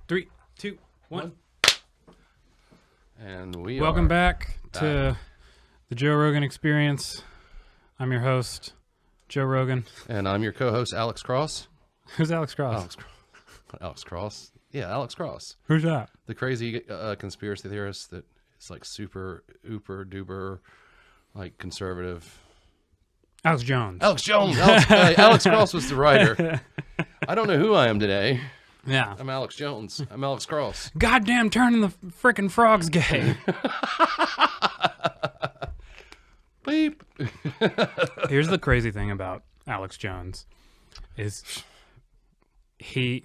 3, 2, 1. And we Welcome are back to the Joe Rogan Experience. I'm your host, Joe Rogan. And I'm your co-host, Alex Cross. Who's Alex Cross? Alex Cross. Yeah, Alex Cross. Who's that? The crazy conspiracy theorist that is like super, duper, like conservative. Alex Jones. Alex Cross was the writer. I don't know who I am today. Yeah. I'm Alex Jones. I'm Alex Cross. Goddamn turning the frickin' frogs gay. Beep. Here's the crazy thing about Alex Jones is here's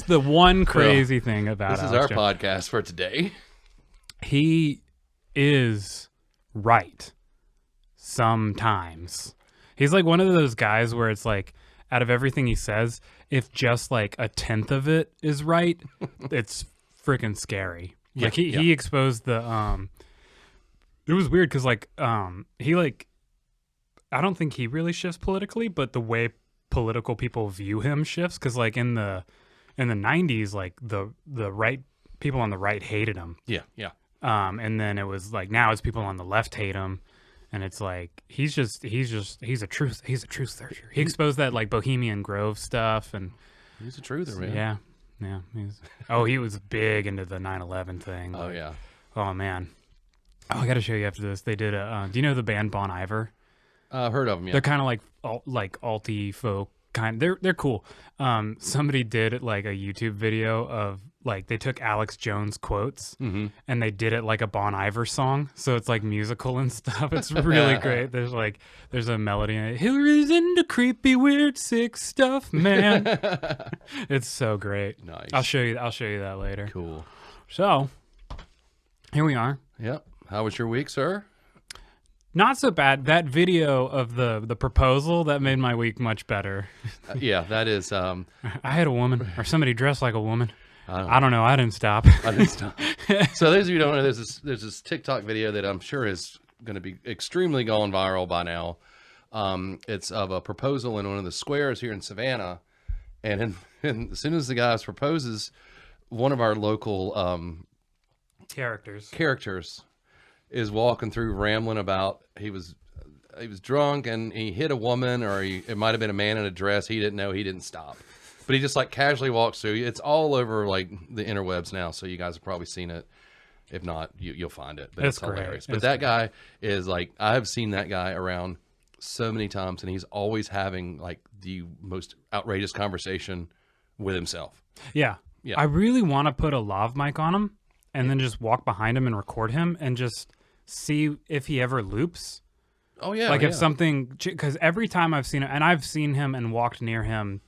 the one crazy thing about This is Alex our Jones. podcast for today. He is right sometimes. He's like one of those guys where it's like, out of everything he says, if just like a tenth of it is right, it's freaking scary. Yeah, Like he exposed the it was weird because he I don't think he really shifts politically, but the way political people view him shifts, because like in the 90s, like the right people on the right hated him. Yeah. And then it was like now it's people on the left hate him. And it's like he's a truth searcher. He exposed that like Bohemian Grove stuff, and He's a truther, man. Yeah. He was big into the 9/11 thing. Oh, yeah. Oh man. Oh, I got to show you after this. They did a. Do you know the band Bon Iver? Heard of them, yeah. They're kind of like alti folk kind. They're cool. Somebody did like a YouTube video of like they took Alex Jones quotes and they did it like a Bon Iver song. So it's like musical and stuff. It's really great. There's a melody in it. Hillary's into creepy, weird, sick stuff, man. It's so great. Nice. I'll show you that later. Cool. So here we are. Yep. How was your week, sir? Not so bad. That video of the proposal, that made my week much better. Yeah, that is. I had a woman, or somebody dressed like a woman. I don't know. I didn't stop. I didn't stop. So those of you who don't know, there's this TikTok video that I'm sure is going to be extremely gone viral by now. It's of a proposal in one of the squares here in Savannah, and as soon as the guy proposes, one of our local characters is walking through rambling about he was drunk and he hit a woman, or it might have been a man in a dress. He didn't know. He didn't stop. But he just like casually walks through. It's all over like the interwebs now, so you guys have probably seen it. If not, you'll find it. But it's hilarious. But that guy is like, I have seen that guy around so many times, and he's always having like the most outrageous conversation with himself. Yeah. I really want to put a lav mic on him and then just walk behind him and record him and just see if he ever loops. Oh yeah. Like if something, because every time I've seen him, and I've seen him and walked near him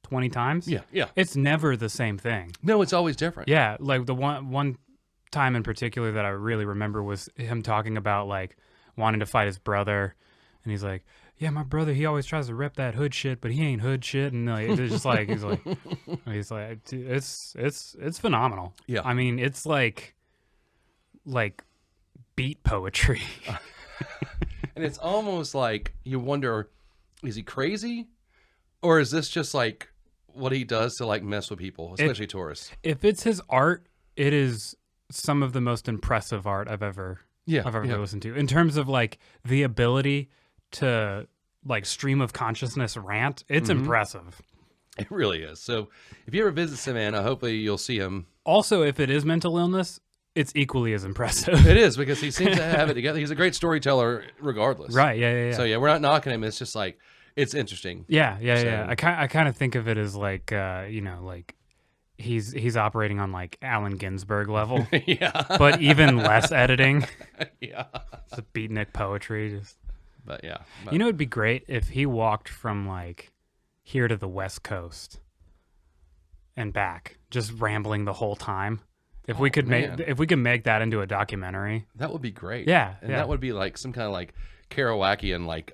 20 times. Yeah. It's never the same thing. No, it's always different. Yeah. Like the one time in particular that I really remember was him talking about like wanting to fight his brother. And he's like, yeah, my brother, he always tries to rep that hood shit, but he ain't hood shit. And like, it's just like, he's like, it's phenomenal. Yeah. I mean, it's like beat poetry. And it's almost like you wonder, is he crazy? Or is this just like what he does to like mess with people, especially tourists? If it's his art, it is some of the most impressive art I've ever listened to, in terms of like the ability to like stream of consciousness rant. It's impressive. It really is. So if you ever visit Savannah, hopefully you'll see him. Also, if it is mental illness, it's equally as impressive. It is, because he seems to have it together. He's a great storyteller regardless. Right. Yeah. So yeah, we're not knocking him. It's just like, it's interesting. Yeah. I kind of think of it as like, like he's operating on like Allen Ginsberg level. Yeah. But even less editing. Yeah. It's a beatnik poetry. But yeah. It'd be great if he walked from like here to the West Coast and back, just rambling the whole time. If we could make that into a documentary, that would be great. Yeah. And that would be like some kind of like Kerouacian like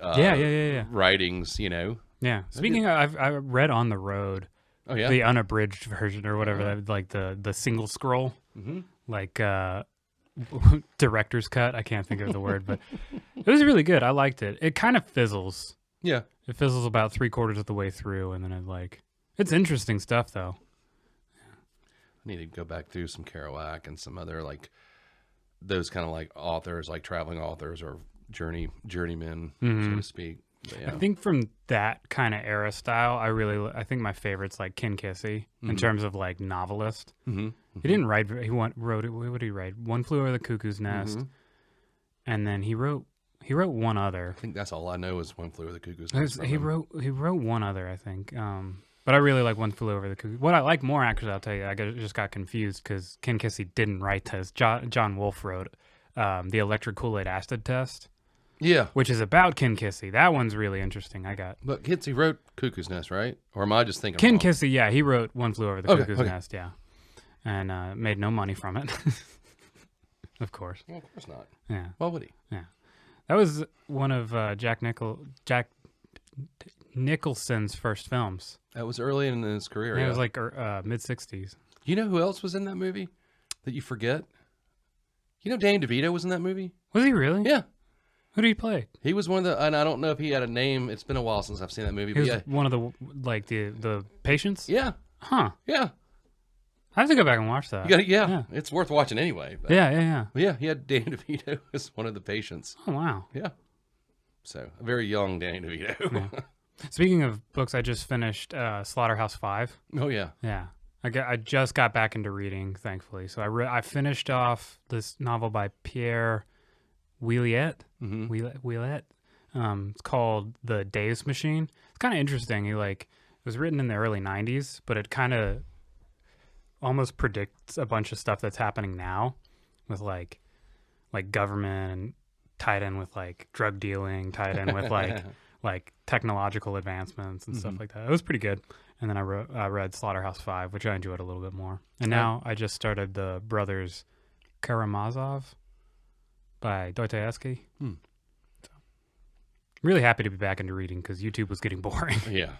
writings, Yeah. Speaking of, I read On the Road. Oh yeah. The unabridged version or whatever, like the single scroll, like director's cut. I can't think of the word, but it was really good. I liked it. It kind of fizzles. Yeah. It fizzles about 3/4 of the way through, and then it's interesting stuff though. need to go back through some Kerouac and some other like those kind of like authors, like traveling authors or journeymen, so to speak. But, yeah. I think from that kind of era style, I think my favorite's like Ken Kesey in terms of like novelist. He didn't write. Wrote it. What did he write? One Flew Over the Cuckoo's Nest, and then he wrote one other. I think that's all I know is One Flew Over the Cuckoo's Nest. He wrote one other, I think. But I really like One Flew Over the Cuckoo. What I like more, actually, I'll tell you, just got confused because Ken Kesey didn't write this. John Wolfe wrote the Electric Kool-Aid Acid Test. Yeah. Which is about Ken Kesey. That one's really interesting. But Kesey wrote Cuckoo's Nest, right? Or am I just thinking Ken wrong? Kesey, yeah, he wrote One Flew Over the Cuckoo's Nest, yeah. And made no money from it. Of course. Well, of course not. Yeah. Why would he? Yeah. That was one of Jack Nicholson's first films. That was early in his career. Yeah, it was like mid-60s. You know who else was in that movie that you forget? You know Danny DeVito was in that movie? Was he really? Yeah. Who did he play? He was one of the, and I don't know if he had a name. It's been a while since I've seen that movie. He was yeah. one of the, like, the patients? Yeah. Huh. Yeah. I have to go back and watch that. You gotta, yeah. It's worth watching anyway. But, yeah. Yeah, he had Danny DeVito as one of the patients. Oh, wow. Yeah. So, a very young Danny DeVito. Yeah. Speaking of books, I just finished Slaughterhouse-Five. Oh, yeah. Yeah. I just got back into reading, thankfully. So I finished off this novel by Pierre Ouellette. Ouellette. It's called The Days Machine. It's kind of interesting. It was written in the early 90s, but it kind of almost predicts a bunch of stuff that's happening now with like government and tied in with like drug dealing, tied in with like technological advancements and stuff like that. It was pretty good. And then I read Slaughterhouse-Five, which I enjoyed a little bit more. And now I just started the Brothers Karamazov by Dostoevsky. So, really happy to be back into reading because YouTube was getting boring. Yeah.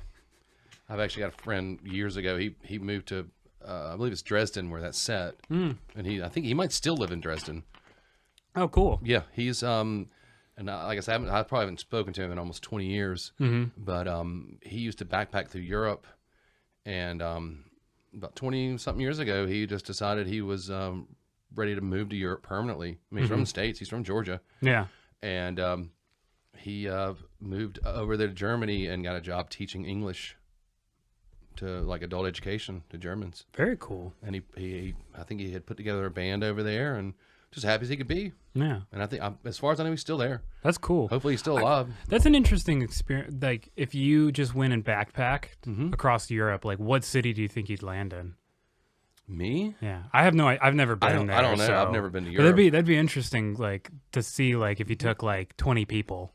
I've actually got a friend years ago. He moved to, I believe it's Dresden where that's set. And I think he might still live in Dresden. Oh, cool. Yeah. He's, and like I said, I probably haven't spoken to him in almost 20 years. But he used to backpack through Europe. And about 20-something years ago, he just decided he was ready to move to Europe permanently. I mean, he's from the States. He's from Georgia. Yeah. And he moved over there to Germany and got a job teaching English to like adult education to Germans. Very cool. And he I think he had put together a band over there and just happy as he could be. Yeah. And I think, as far as I know, he's still there. That's cool. Hopefully he's still alive. That's an interesting experience. Like, if you just went and backpacked across Europe, like, what city do you think you'd land in? Me? Yeah. I've never been there. I don't know. So. I've never been to Europe. That'd be interesting, like, to see, like, if you took, like, 20 people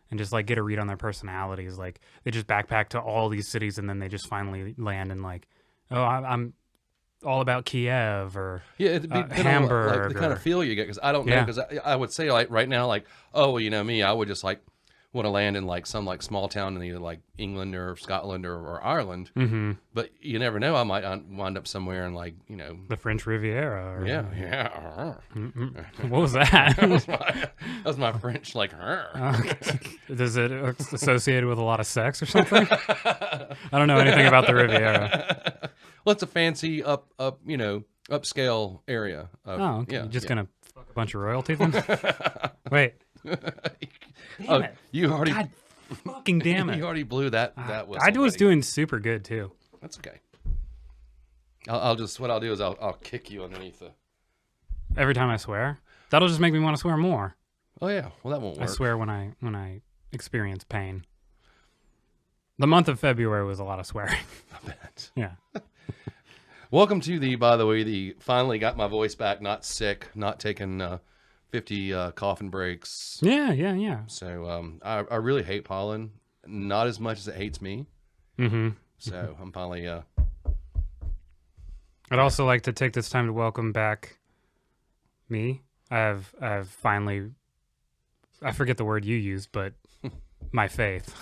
and just, like, get a read on their personalities. Like, they just backpack to all these cities and then they just finally land in, like, oh, I'm all about Kiev or it'd be Hamburg. Like the kind of feel you get, because I don't know, because I would say like right now, like, oh, well, you know me, I would just like want to land in like some like small town in either like England or Scotland or Ireland. But you never know, I might wind up somewhere in like, you know, the French Riviera. Or, yeah. What was that? that was my French, like, Is it associated with a lot of sex or something? I don't know anything about the Riviera. Well, it's a fancy upscale area. Oh, okay. You're just gonna fuck a bunch of royalty then? Wait. Damn it. You already. God fucking damn it. You already blew that. That was. I was doing super good too. That's okay. What I'll do is I'll kick you underneath the. Every time I swear, that'll just make me want to swear more. Oh yeah, well that won't work. I swear when I experience pain. The month of February was a lot of swearing. I bet. Yeah. Welcome to by the way, finally got my voice back, not sick, not taking 50 coughing breaks. Yeah. So I really hate pollen, not as much as it hates me. So I'm finally. I'd also like to take this time to welcome back me. I've finally, I forget the word you used, but my faith.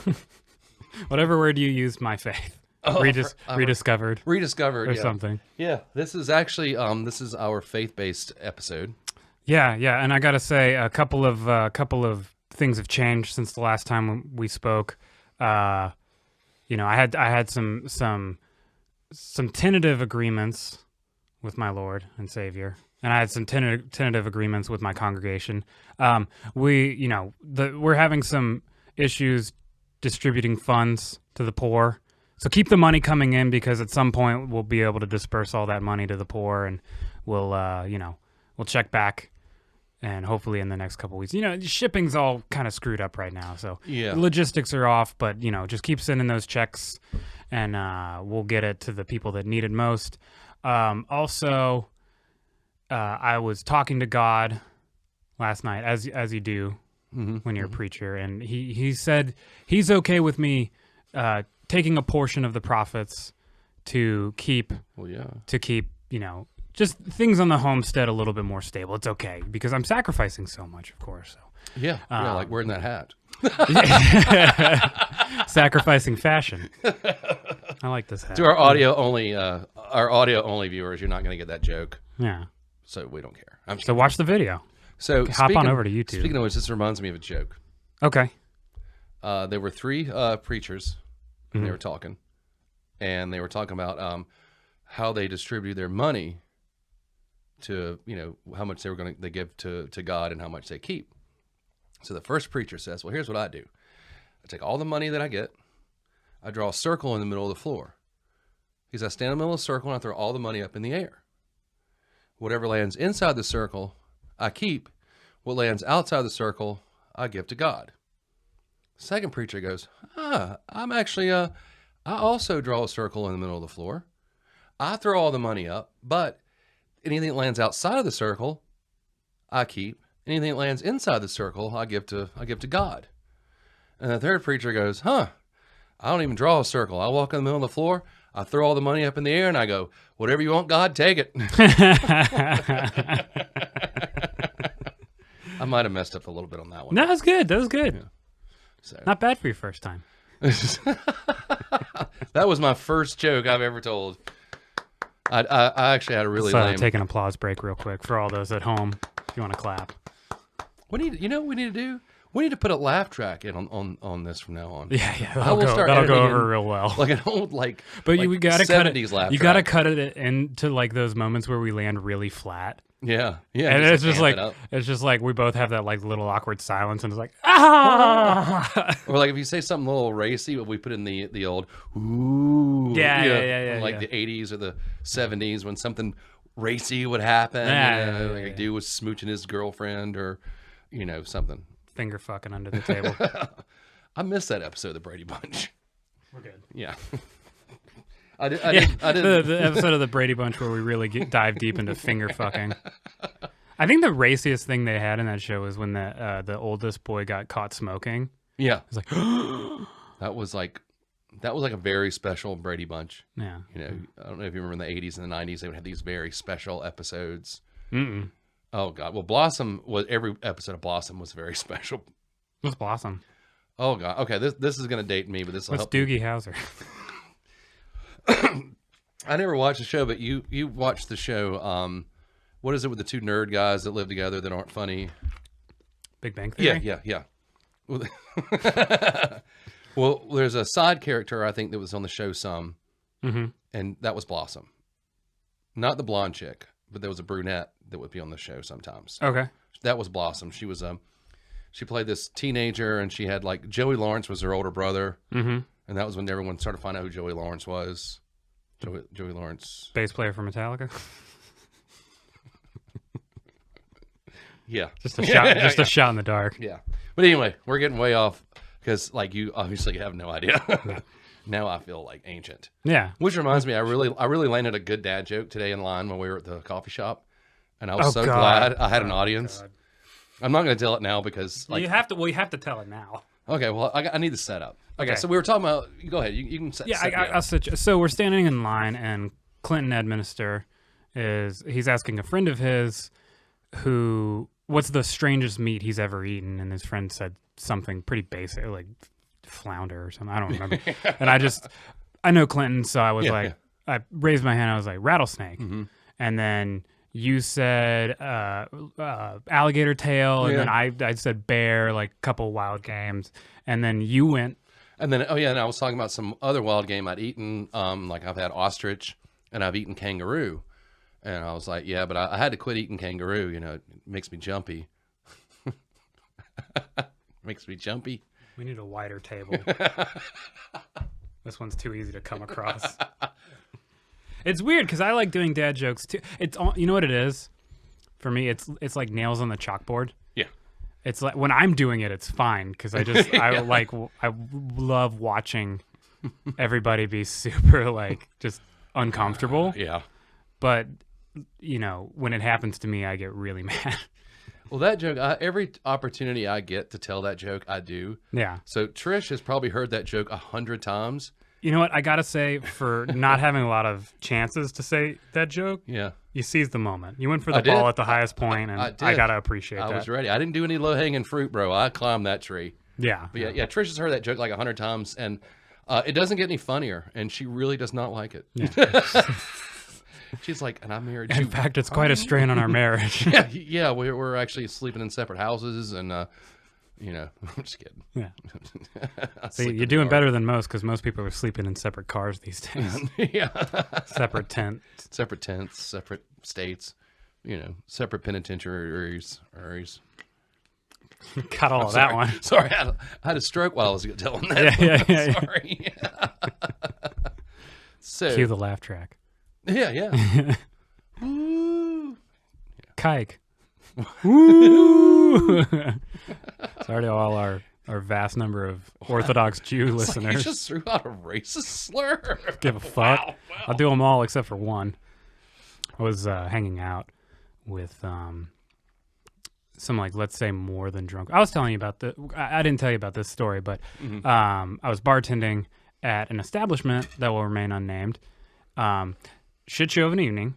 Whatever word you used, my faith. Rediscovered or something. Yeah, this is actually this is our faith-based episode. Yeah, and I gotta say a couple of things have changed since the last time we spoke. I had some tentative agreements with my Lord and Savior, and I had some tentative agreements with my congregation. We're having some issues distributing funds to the poor. So keep the money coming in, because at some point we'll be able to disperse all that money to the poor, and we'll check back, and hopefully in the next couple weeks. Shipping's all kind of screwed up right now, so Yeah. logistics are off. But just keep sending those checks, and we'll get it to the people that need it most. Also, I was talking to God last night, as you do when you're a preacher, and he said he's okay with me taking a portion of the profits to keep just things on the homestead a little bit more stable. It's okay, because I'm sacrificing so much, of course. So. Yeah, like wearing that hat. Sacrificing fashion. I like this hat. To our audio only viewers, you're not going to get that joke. Yeah. So we don't care. So watch the video. So hop on over to YouTube. Speaking of which, this reminds me of a joke. Okay. There were three preachers, and they were talking, about how they distribute their money to, how much they give to God and how much they keep. So the first preacher says, well, here's what I do. I take all the money that I get, I draw a circle in the middle of the floor. He says, I stand in the middle of the circle and I throw all the money up in the air. Whatever lands inside the circle, I keep. What lands outside the circle, I give to God. Second preacher goes, I'm actually, I also draw a circle in the middle of the floor. I throw all the money up, but anything that lands outside of the circle, I keep. Anything that lands inside the circle, I give to God. And the third preacher goes, I don't even draw a circle. I walk in the middle of the floor, I throw all the money up in the air, and I go, whatever you want, God, take it. I might have messed up a little bit on that one. No, that was good. Yeah. So. Not bad for your first time. That was my first joke I've ever told. I actually had a really lame... Take an applause break real quick for all those at home, if you want to clap. What we need to do? We need to put a laugh track in on this from now on. Yeah, that'll go over real well. Like an old But we gotta cut it. Laugh you track. gotta cut it into like those moments where we land really flat. Yeah. And it's just like we both have that like little awkward silence, and it's like ah. Or like if you say something a little racy, but we put in the old ooh. Yeah. Like the 80s or the 70s when something racy would happen. Like a dude was smooching his girlfriend or something. Finger fucking under the table. I missed that episode of the Brady Bunch. We're good. Yeah. I didn't. The episode of the Brady Bunch where we really dive deep into finger fucking. I think the raciest thing they had in that show was when the oldest boy got caught smoking. Yeah. It's like that was like a very special Brady Bunch. Yeah. I don't know if you remember in the 80s and the 90s, they would have these very special episodes. Mm-mm. Oh God! Well, every episode of Blossom was very special. What's Blossom? Oh God! Okay, this is gonna date me, but this will help. What's Doogie Howser? I never watched the show, but you watched the show. What is it with the two nerd guys that live together that aren't funny? Big Bang Theory. Yeah. Well, there's a side character I think that was on the show some, and that was Blossom, not the blonde chick. But there was a brunette that would be on the show sometimes. Okay. That was Blossom. She was she played this teenager, and she had like Joey Lawrence was her older brother, and that was when everyone started to find out who Joey Lawrence was. Joey Lawrence, bass player for Metallica. Yeah, just a shot, a shot in the dark. Yeah, but anyway, we're getting way off because like you obviously have no idea. Now I feel like ancient. Yeah. Which reminds me, I really landed a good dad joke today in line when we were at the coffee shop, and I was glad I had an audience. God. I'm not going to tell it now because like you have to. Well, you have to tell it now. Okay. Well, I need the setup. Okay. So we were talking about. Go ahead. You can set. I'll set. So we're standing in line, and Clinton Edminister he's asking a friend of his what's the strangest meat he's ever eaten, and his friend said something pretty basic like flounder or something. I don't remember. And I know Clinton, so I was I raised my hand. I was like rattlesnake, and then you said alligator tail, and then I said bear, like a couple wild games, and then you went. And then and I was talking about some other wild game I'd eaten. Like I've had ostrich and I've eaten kangaroo, And I was like, yeah, but I had to quit eating kangaroo. You know, it makes me jumpy. Makes me jumpy. We need a wider table. This one's too easy to come across. It's weird because I like doing dad jokes too. It's all, you know what it is? For me, it's like nails on the chalkboard. Yeah. It's like when I'm doing it, it's fine because I just I love watching everybody be super like just uncomfortable. Yeah. But you know, when it happens to me, I get really mad. Well, that joke, every opportunity I get to tell that joke, I do. Yeah. So Trish has probably heard that joke 100 times. You know what? I got to say, for not having a lot of chances to say that joke, Yeah. you seized the moment. You went for the ball at the highest point, and I got to appreciate that. I was ready. I didn't do any low-hanging fruit, bro. I climbed that tree. Yeah. But yeah, Trish has heard that joke like 100 times, and it doesn't get any funnier, and she really does not like it. Yeah. She's like, and I'm married. In fact, it's quite a strain on our marriage. Yeah, we're actually sleeping in separate houses, and you know, I'm just kidding. Yeah. See, you're doing better than most because most people are sleeping in separate cars these days. Yeah. Separate tents, separate states, you know, separate penitentiaries. Got all of that one. Sorry, I had a stroke while I was telling that. Yeah. Sorry. So cue the laugh track. Yeah. Woo. Kike. Woo. Sorry to all our vast number of Orthodox Jew listeners. Like you just threw out a racist slur. Give a fuck. Wow. I'll do them all except for one. I was hanging out with some, like, let's say more than drunk. I was telling you about I didn't tell you about this story, but I was bartending at an establishment that will remain unnamed. Shit show of an evening.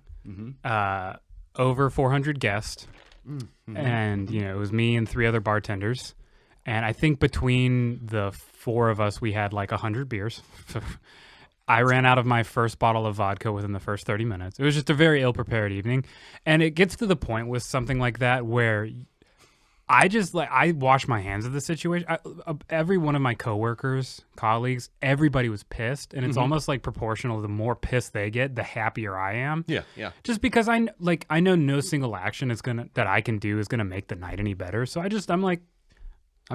Over 400 guests. And, you know, it was me and 3 other bartenders. And I think between the 4 of us, we had like 100 beers. I ran out of my first bottle of vodka within the first 30 minutes. It was just a very ill-prepared evening. And it gets to the point with something like that where I wash my hands of the situation. Every one of my colleagues, everybody was pissed. And it's almost like proportional. The more pissed they get, the happier I am. Yeah. Just because I know no single action that I can do is going to make the night any better. So I'm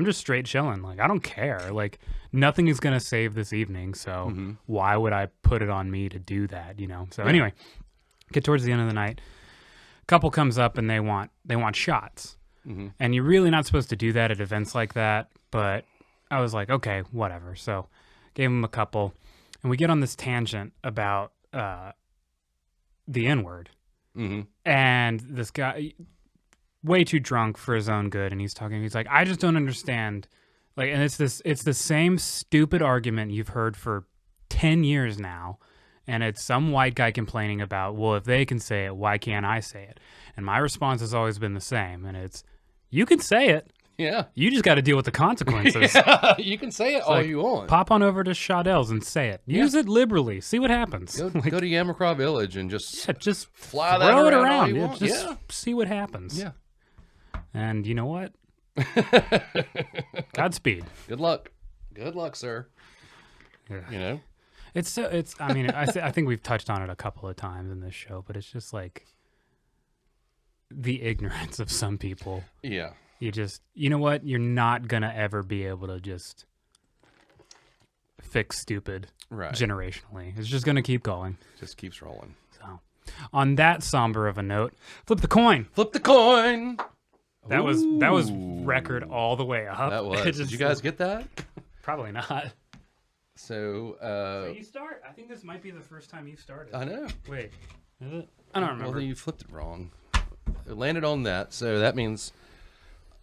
just straight chilling. Like, I don't care. Like, nothing is going to save this evening. So why would I put it on me to do that, you know? So anyway, get towards the end of the night. Couple comes up and they want shots. And you're really not supposed to do that at events like that. But I was like, okay, whatever. So gave him a couple. And we get on this tangent about the N-word. And this guy, way too drunk for his own good, and he's like, I just don't understand. Like, and it's the same stupid argument you've heard for 10 years now. And it's some white guy complaining about, well, if they can say it, why can't I say it? And my response has always been the same. And it's, you can say it. Yeah. You just got to deal with the consequences. Yeah, you can say it all you want. Pop on over to Shadell's and say it. Use it liberally. See what happens. Go to Yamacraw Village and just fly throw that it around. Just see what happens. Yeah. And you know what? Godspeed. Good luck, sir. Yeah. You know, I mean, I think we've touched on it a couple of times in this show, but it's just like the ignorance of some people. Yeah. You know what? You're not going to ever be able to just fix stupid generationally. It's just going to keep going. Just keeps rolling. So, on that somber of a note, flip the coin. Flip the coin. That was record all the way up. That was. Did you guys get that? Probably not. So you start. I think this might be the first time you've started. I know. Wait, is it? I don't remember. Well, then you flipped it wrong. It landed on that, so that means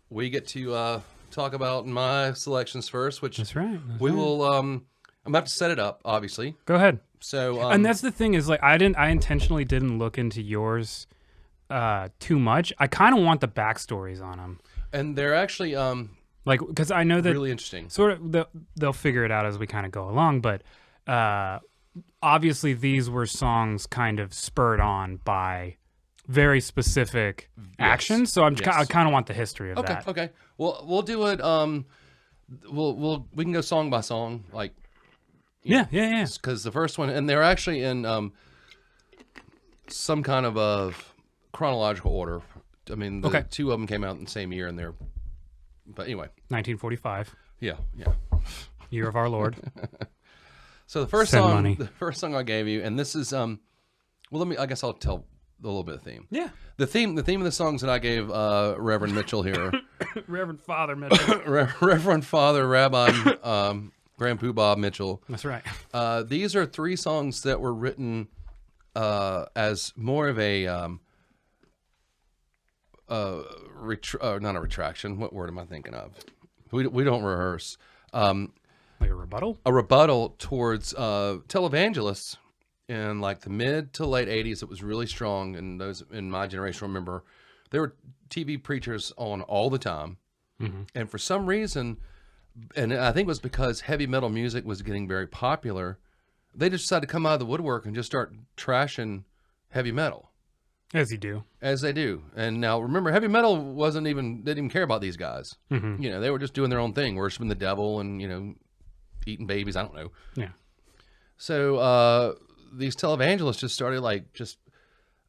we get to talk about my selections first, which that's right. We will. I'm about to set it up, obviously. Go ahead. So, and that's the thing is, like, I intentionally didn't look into yours too much. I kind of want the backstories on them, and they're actually like, because I know that really interesting. Sort of, they'll figure it out as we kind of go along, but obviously these were songs kind of spurred on by very specific actions. So I kind of want the history of that. Okay. Well, we'll do it. We can go song by song, like. Yeah. Because the first one, and they're actually in some kind of a chronological order. I mean, the Okay. two of them came out in the same year, and they're. But anyway, 1945, yeah. year of our Lord. So the first Send song, money. the first song I gave you, and this is well, I guess I'll tell a little bit of the theme. Yeah. The theme of the songs that I gave Reverend Mitchell here, Reverend Father Mitchell. Reverend Father Rabbi Grand Poobah Mitchell. That's right. These are 3 songs that were written as more of a not a retraction. What word am I thinking of? We don't rehearse. Like a rebuttal? A rebuttal towards televangelists in like the mid to late 80s. It was really strong, and those in my generation remember there were TV preachers on all the time, and for some reason, and I think it was because heavy metal music was getting very popular, they just decided to come out of the woodwork and just start trashing heavy metal. As you do. As they do. And now remember, heavy metal didn't even care about these guys. Mm-hmm. You know, they were just doing their own thing, worshiping the devil and, you know, eating babies. I don't know. Yeah. So these televangelists just started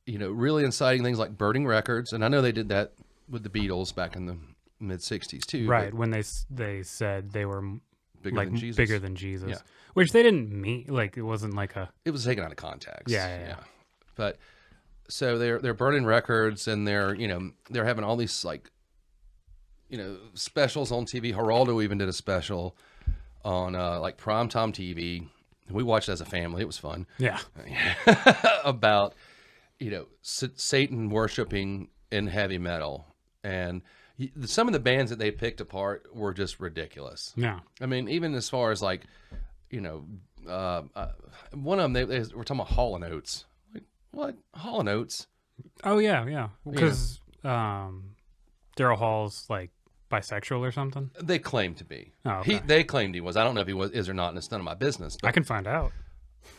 really inciting things like burning records. And I know they did that with the Beatles back in the mid 60s too. Right. When they said they were Bigger than Jesus. Bigger than Jesus. Yeah. Which they didn't mean. Like, it wasn't like a... It was taken out of context. Yeah. But so they're burning records, and they're having all these specials on TV. Geraldo even did a special on like primetime TV. We watched it as a family. It was fun. Yeah. About Satan worshiping in heavy metal, and some of the bands that they picked apart were just ridiculous. Yeah. I mean, even as far as like, one of them they were talking about Hall & Oates. Like, what? Hall & Oates? Oh, yeah. Because Daryl Hall's like bisexual or something? They claim to be. Oh, okay. They claimed he was. I don't know if he is or not, and it's none of my business. But I can find out.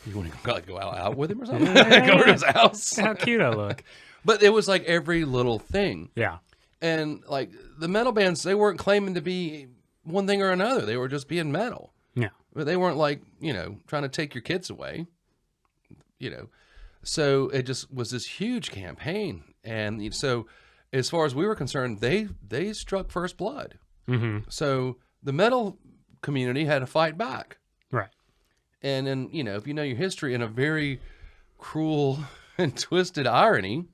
you want to go out with him or something? Go to his house? How cute I look. But it was like every little thing. Yeah. And like the metal bands, they weren't claiming to be one thing or another. They were just being metal. Yeah. But they weren't like, trying to take your kids away. So it just was this huge campaign. And so as far as we were concerned, they struck first blood. Mm-hmm. So the metal community had to fight back. Right. And then, if you know your history, in a very cruel and twisted irony,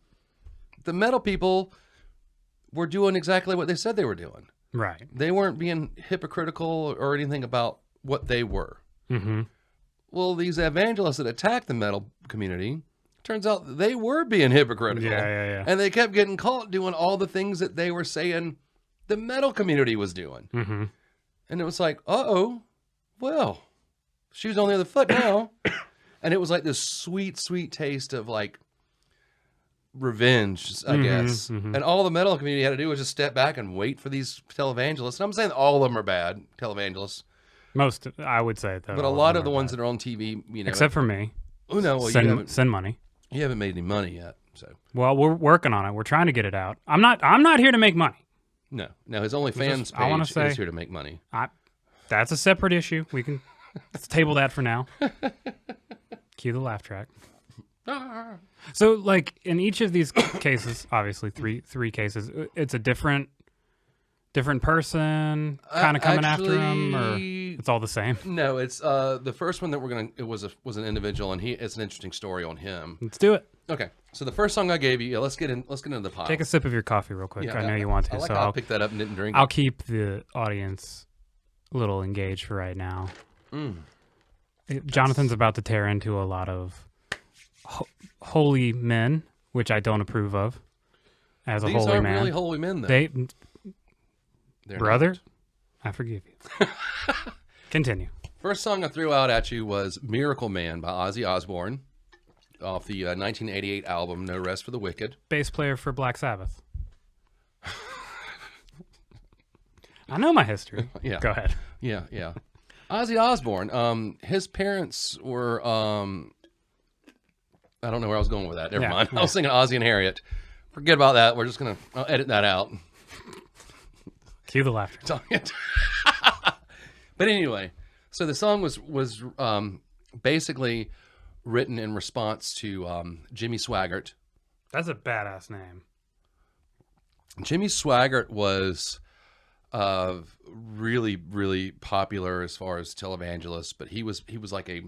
the metal people were doing exactly what they said they were doing. Right. They weren't being hypocritical or anything about what they were. Mm-hmm. Well, these evangelists that attacked the metal community, turns out they were being hypocritical. Yeah. And they kept getting caught doing all the things that they were saying the metal community was doing. Mm-hmm. And it was like, well, shoes on the other foot now. And it was like this sweet, sweet taste of like revenge, I guess. Mm-hmm. And all the metal community had to do was just step back and wait for these televangelists. And I'm saying all of them are bad televangelists. Most, I would say, though. But a lot of the ones that are on TV, except for me. Oh, no. Well, send money. You haven't made any money yet, so. Well, we're working on it. We're trying to get it out. I'm not here to make money. No, his OnlyFans page is here to make money. That's a separate issue. Let's table that for now. Cue the laugh track. So, like, in each of these cases, obviously three cases, it's a different person kind of coming after him, or it's all the same. No, it's the first one that it was an individual, and it's an interesting story on him. Let's do it. Okay, so the first song I gave you, let's get into the pile. Take a sip of your coffee real quick. Yeah, I know you want to, so I'll pick that up and didn't drink it. I'll keep the audience a little engaged for right now. Jonathan's about to tear into a lot of holy men, which I don't approve of. As a These holy aren't man, really holy men, though. They're brother, not. I forgive you. Continue. First song I threw out at you was "Miracle Man" by Ozzy Osbourne, off the 1988 album "No Rest for the Wicked." Bass player for Black Sabbath. I know my history. Yeah. Go ahead. Yeah. Ozzy Osbourne. His parents were. I don't know where I was going with that. Never mind. I was thinking Ozzy and Harriet. Forget about that. We're just gonna. I'll edit that out. Cue the laughter. But anyway, so the song was basically written in response to Jimmy Swaggart. That's a badass name. Jimmy Swaggart was really, really popular as far as televangelist, but he was like a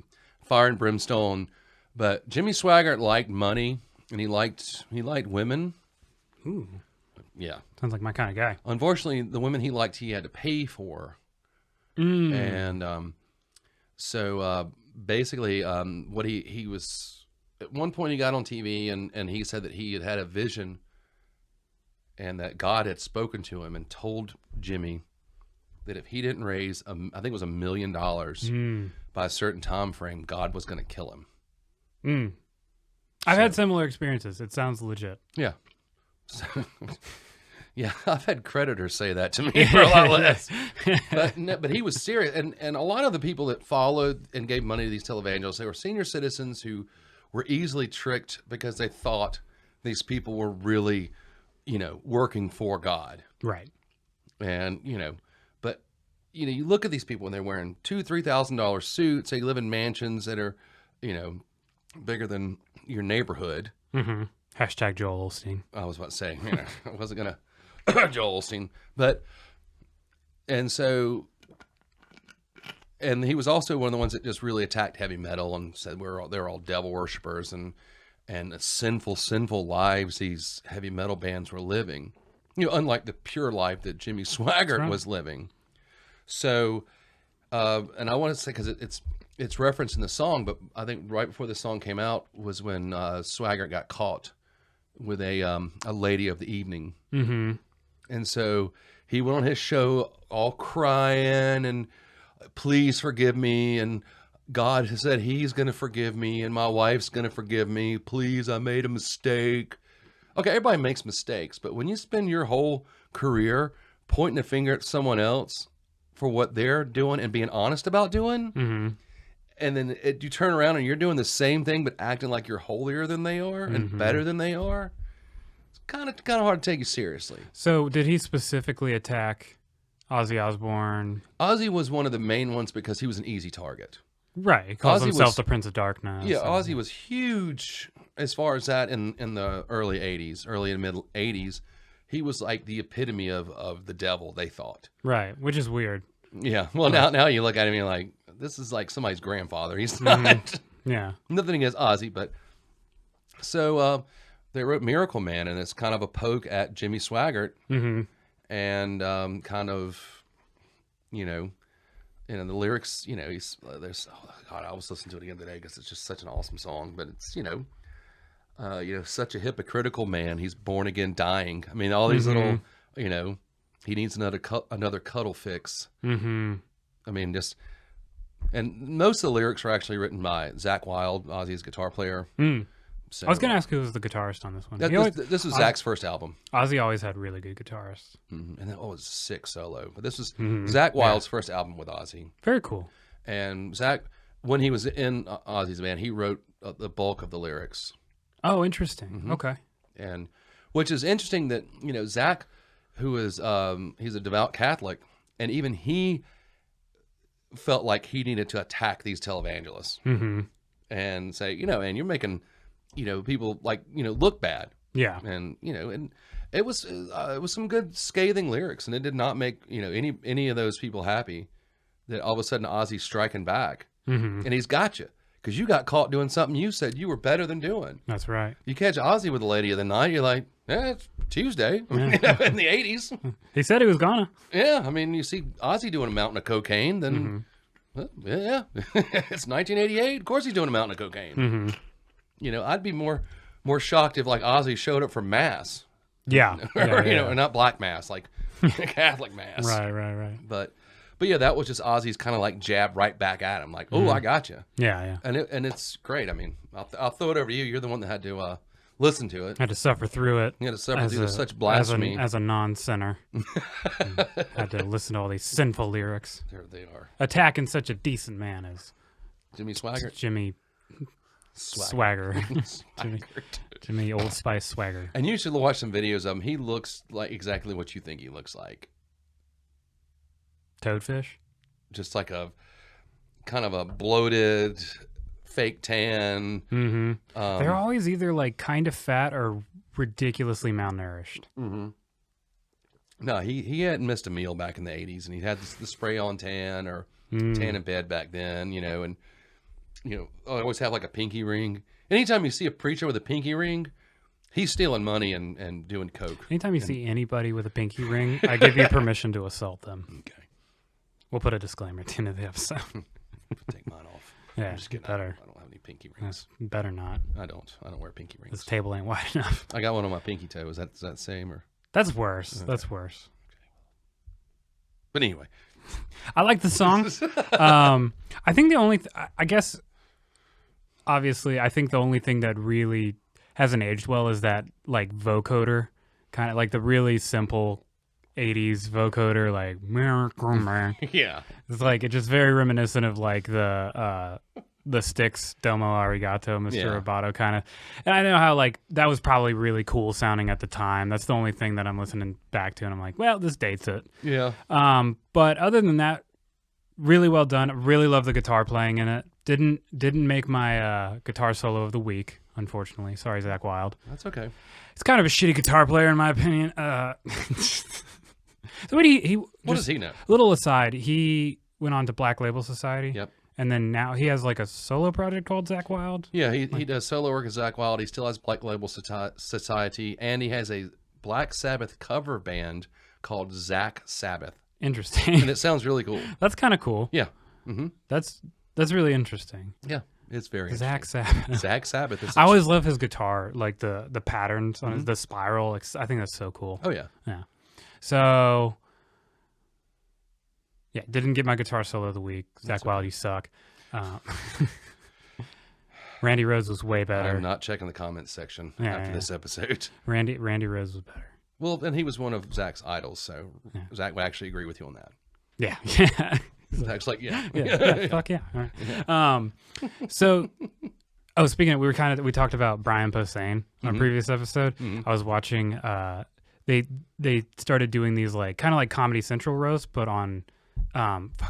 fire and brimstone. But Jimmy Swaggart liked money, and he liked women. Ooh, yeah, sounds like my kind of guy. Unfortunately, the women he liked, he had to pay for, and so basically, what he was at one point he got on TV, and he said that he had a vision. And that God had spoken to him and told Jimmy that if he didn't raise, I think it was $1 million by a certain time frame, God was going to kill him. I've had similar experiences. It sounds legit. Yeah. So, yeah, I've had creditors say that to me for a lot less. But he was serious. And a lot of the people that followed and gave money to these televangelists, they were senior citizens who were easily tricked because they thought these people were really, working for God. Right. And, but, you look at these people and they're wearing $2,000-$3,000 suits. They live in mansions that are, bigger than your neighborhood. Mm-hmm. Hashtag Joel Osteen. I was about to say, I wasn't going to Joel Osteen. And he was also one of the ones that just really attacked heavy metal and said they're all devil worshipers and sinful lives these heavy metal bands were living, unlike the pure life that Jimmy Swaggart was living. So, and I want to say, because it's referenced in the song, but I think right before the song came out was when Swaggart got caught with a lady of the evening. Mm-hmm. And so he went on his show all crying and please forgive me, and God has said he's going to forgive me, and my wife's going to forgive me. Please, I made a mistake. Okay, everybody makes mistakes, but when you spend your whole career pointing a finger at someone else for what they're doing and being honest about doing, and then you turn around and you're doing the same thing but acting like you're holier than they are and better than they are, it's kind of hard to take you seriously. So did he specifically attack Ozzy Osbourne? Ozzy was one of the main ones because he was an easy target. Right. He calls himself the Prince of Darkness. Yeah, Ozzy was huge as far as that in the early and middle 80s. He was like the epitome of the devil, they thought. Right, which is weird. Yeah. Well, now you look at him and you're like, this is like somebody's grandfather. He's not. Yeah. Nothing against Ozzy, but so they wrote Miracle Man, and it's kind of a poke at Jimmy Swaggart, and kind of, the lyrics, there's, oh God, I was listening to it again today because it's just such an awesome song. But it's, such a hypocritical man. He's born again, dying. I mean, all these little, he needs another cuddle fix. Mm-hmm. I mean, and most of the lyrics were actually written by Zakk Wylde, Ozzy's guitar player. So, I was going to ask who was the guitarist on this one. This was Zack's first album. Ozzy always had really good guitarists. And that was sick solo. But this was Zakk Wylde's first album with Ozzy. Very cool. And Zakk, when he was in Ozzy's band, he wrote the bulk of the lyrics. Oh, interesting. Okay. And which is interesting that, Zakk, who is, he's a devout Catholic, and even he felt like he needed to attack these televangelists and say, and you're making, people look bad. Yeah. And, and it was some good scathing lyrics, and it did not make, any of those people happy that all of a sudden Ozzy's striking back and he's got you because you got caught doing something you said you were better than doing. That's right. You catch Ozzy with a lady of the night, you're like, it's Tuesday in the 80s. He said he was gonna. Yeah. I mean, you see Ozzy doing a mountain of cocaine, then well, yeah, it's 1988. Of course he's doing a mountain of cocaine. I'd be more shocked if like Ozzy showed up for mass. Yeah. Or not black mass, like Catholic mass. Right. But yeah, that was just Ozzy's kind of like jab right back at him, like, oh, I got you. Yeah. And it's great. I mean, I'll throw it over to you. You're the one that had to listen to it. Had to suffer through it. You had to suffer through such blasphemy. As a non-sinner. Had to listen to all these sinful lyrics. There they are. Attacking such a decent man as Jimmy Swaggart. Jimmy Swagger. Jimmy Old Spice Swagger. And you should watch some videos of him. He looks like exactly what you think he looks like. Toadfish? Just like a kind of a bloated, fake tan. Mm-hmm. They're always either like kind of fat or ridiculously malnourished. Mm-hmm. No, he hadn't missed a meal back in the 80s, and he had the spray on tan or tan in bed back then, and I always have like a pinky ring. Anytime you see a preacher with a pinky ring, he's stealing money and doing coke. Anytime you see anybody with a pinky ring, I give you permission to assault them. Okay. We'll put a disclaimer at the end of the episode. Take mine off. Yeah, I'm just kidding. better. I don't have any pinky rings. Better not. I don't wear pinky rings. This table ain't wide enough. I got one on my pinky toe. Is that the same or? That's worse. That's worse. But anyway, I like the song. I think the only, I guess, obviously, I think the only thing that really hasn't aged well is that like vocoder, kind of like the really simple 80s vocoder, like yeah, it's like it's just very reminiscent of like the Styx Domo Arigato, Mr. Roboto kind of. And I know how like that was probably really cool sounding at the time. That's the only thing that I'm listening back to, and I'm like, well, this dates it. Yeah. But other than that, really well done. Really love the guitar playing in it. Didn't make my guitar solo of the week, unfortunately. Sorry, Zach Wilde. That's okay. It's kind of a shitty guitar player in my opinion. So what does he know? Little aside, he went on to Black Label Society. Yep. And then now he has like a solo project called Zach Wilde. Yeah, he does solo work as Zach Wilde. He still has Black Label Society, and he has a Black Sabbath cover band called Zach Sabbath. Interesting. And it sounds really cool. That's kind of cool. Yeah. Mm-hmm. That's really interesting. Yeah, it's very Zach Sabbath. Zach Sabbath. I always love his guitar, like the patterns on the spiral. I think that's so cool. Oh yeah. Yeah. So. Yeah, didn't get my guitar solo of the week. Zach Wilde, you suck. Randy Rhoads was way better. I'm not checking the comments section after this episode. Randy Rhoads was better. Well, and he was one of Zach's idols, so Zach would actually agree with you on that. Yeah. Yeah. Zach's like, yeah. Fuck yeah. All right. So, speaking of, we talked about Brian Posehn on a previous episode. I was watching, they started doing these like, kind of like Comedy Central roasts, but on,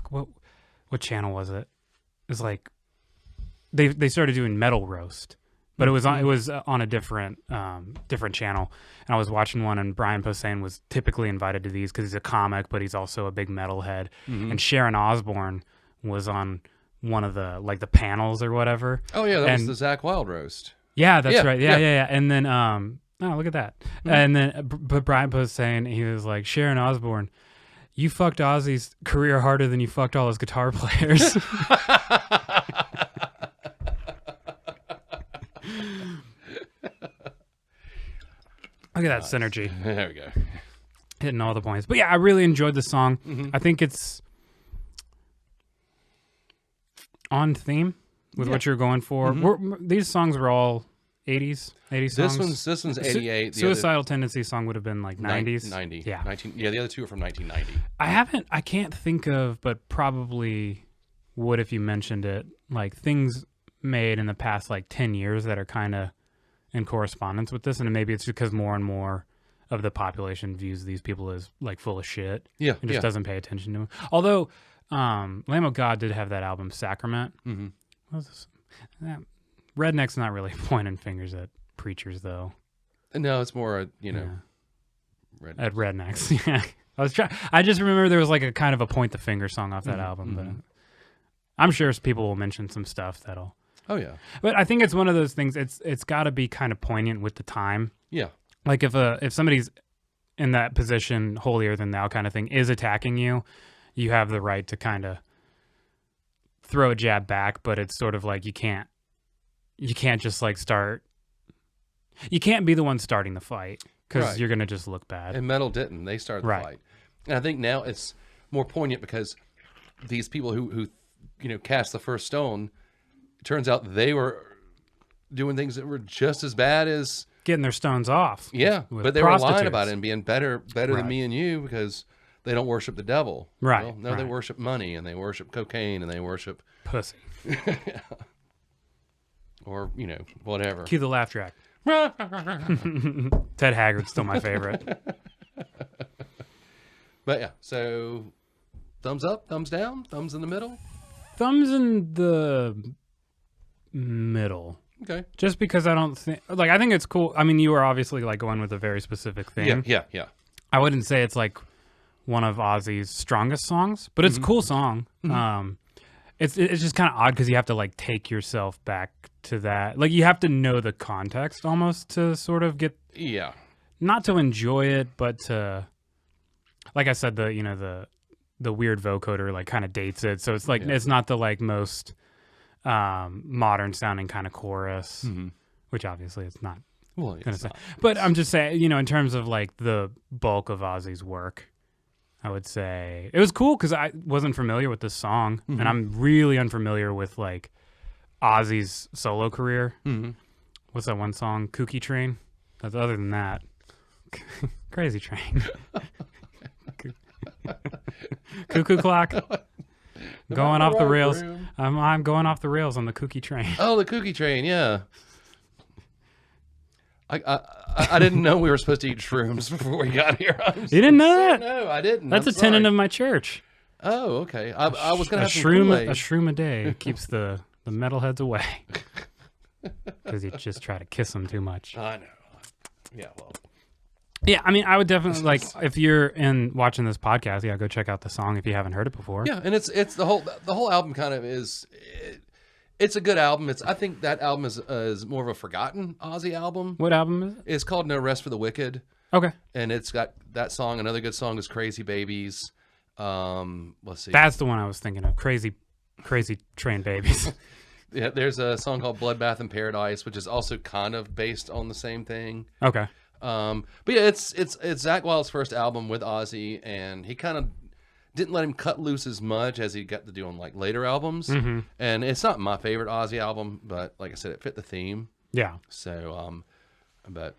what channel was it? It was like they started doing Metal Roast, but it was on a different channel. And I was watching one, and Brian Posehn was typically invited to these because he's a comic, but he's also a big metalhead. And Sharon Osbourne was on one of the like the panels or whatever. Oh yeah, that was the Zach Wilde roast. Yeah, that's right. Yeah. And then oh, look at that. And then but Brian Posehn, he was like, Sharon Osbourne, you fucked Ozzy's career harder than you fucked all his guitar players. Look at that synergy. There we go. Hitting all the points. But yeah, I really enjoyed the song. I think it's on theme with what you're going for. These songs were all 80s songs. This one's 88. Suicidal Tendencies song would have been like 90s. 90. Yeah. 19, yeah, the other two are from 1990. I can't think of, but probably would if you mentioned it, like things made in the past like 10 years that are kind of in correspondence with this. And maybe it's because more and more of the population views these people as like full of shit. Yeah. And just doesn't pay attention to them. Although Lamb of God did have that album, Sacrament. What was this? Redneck's not really pointing fingers at preachers, though. No, it's more, at rednecks. Yeah, I just remember there was like a kind of a point the finger song off that album, but I'm sure people will mention some stuff that'll. Oh yeah. But I think it's one of those things. It's got to be kind of poignant with the time. Yeah. Like if somebody's in that position, holier than thou kind of thing, is attacking you, you have the right to kind of throw a jab back. But it's sort of like you can't just like start. You can't be the one starting the fight because you're going to just look bad. And Metal didn't. They started the fight. And I think now it's more poignant because these people who cast the first stone, it turns out they were doing things that were just as bad as getting their stones off. Yeah, but they were lying about it and being better than me and you because they don't worship the devil. Right. Well, no, they worship money and they worship cocaine and they worship pussy. Or, whatever. Cue the laugh track. Ted Haggard's still my favorite. But yeah, so thumbs up, thumbs down, thumbs in the middle. Thumbs in the middle. Okay. Just because I don't think, like, I think it's cool. I mean, you were obviously like going with a very specific thing. Yeah. I wouldn't say it's like one of Ozzy's strongest songs, but it's a cool song. It's just kind of odd because you have to like take yourself back to that. Like you have to know the context almost to sort of get not to enjoy it, but to, like I said, the weird vocoder like kind of dates it. So it's like it's not the like most modern sounding kind of chorus, which obviously it's not. Well, Gonna say. But I'm just saying, in terms of like the bulk of Ozzy's work, I would say it was cool because I wasn't familiar with this song, and I'm really unfamiliar with like Ozzy's solo career. What's that one song, Kooky Train? Other than that, Crazy Train, Cuckoo Clock, going off the rails. I'm going off the rails on the Kooky Train. Oh, the Kooky Train, yeah. I didn't know we were supposed to eat shrooms before we got here. You didn't know that? No, I didn't. That's a tenet of my church. Oh, okay. I was going to have some a shroom a day keeps the metalheads away. Because you just try to kiss them too much. I know. Yeah, well. Yeah, I mean, I would definitely, like, if you're watching this podcast, go check out the song if you haven't heard it before. Yeah, and it's the whole album kind of is... It's a good album. I think that album is more of a forgotten Ozzy album. What album is it? It's called No Rest for the Wicked. Okay. And it's got that song. Another good song is Crazy Babies. Let's see. That's the one I was thinking of. Crazy Train Babies. Yeah, there's a song called Bloodbath in Paradise, which is also kind of based on the same thing. Okay. But yeah, it's Zakk Wylde's first album with Ozzy, and he kind of didn't let him cut loose as much as he got to do on like later albums. And it's not my favorite Ozzy album, but like I said, it fit the theme. Yeah. So, but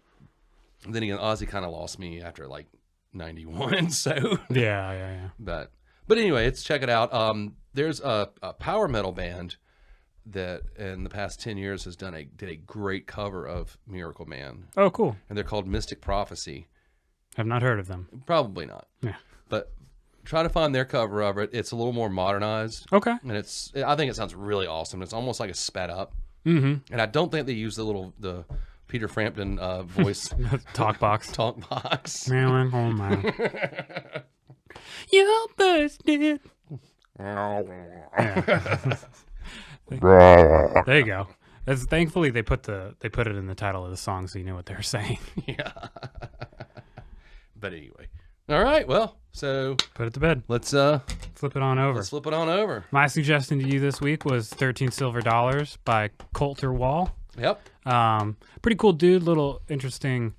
then again, Ozzy kind of lost me after like 91. So yeah. But anyway, check it out. There's a power metal band that in the past 10 years did a great cover of Miracle Man. Oh, cool. And they're called Mystic Prophecy. I've not heard of them. Probably not. Yeah. But try to find their cover of it. It's a little more modernized. Okay. And I think it sounds really awesome. It's almost like a sped up. And I don't think they use the Peter Frampton voice. Talk box. Talk box. Man, oh my. You're busted. There you go. Thankfully they put it in the title of the song so you know what they're saying. Yeah. But anyway. All right. Well, so put it to bed. Let's flip it on over. Let's flip it on over. My suggestion to you this week was 13 Silver Dollars by Colter Wall. Yep. Pretty cool dude. Little interesting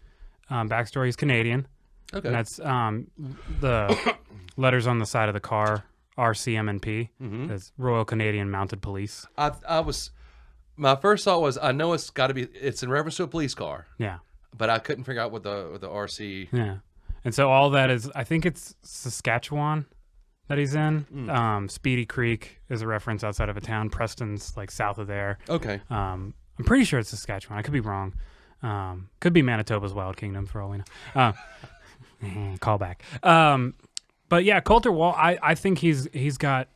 backstory. He's Canadian. Okay. And that's the letters on the side of the car. RCMP. That's Royal Canadian Mounted Police. My first thought was, I know it's in reference to a police car. Yeah. But I couldn't figure out what the RC. Yeah. And so all that is, I think it's Saskatchewan that he's in. Speedy Creek is a reference outside of a town. Preston's like south of there. Okay. I'm pretty sure it's Saskatchewan. I could be wrong. Could be Manitoba's Wild Kingdom for all we know. Call back. But yeah, Colter Wall, I think he's got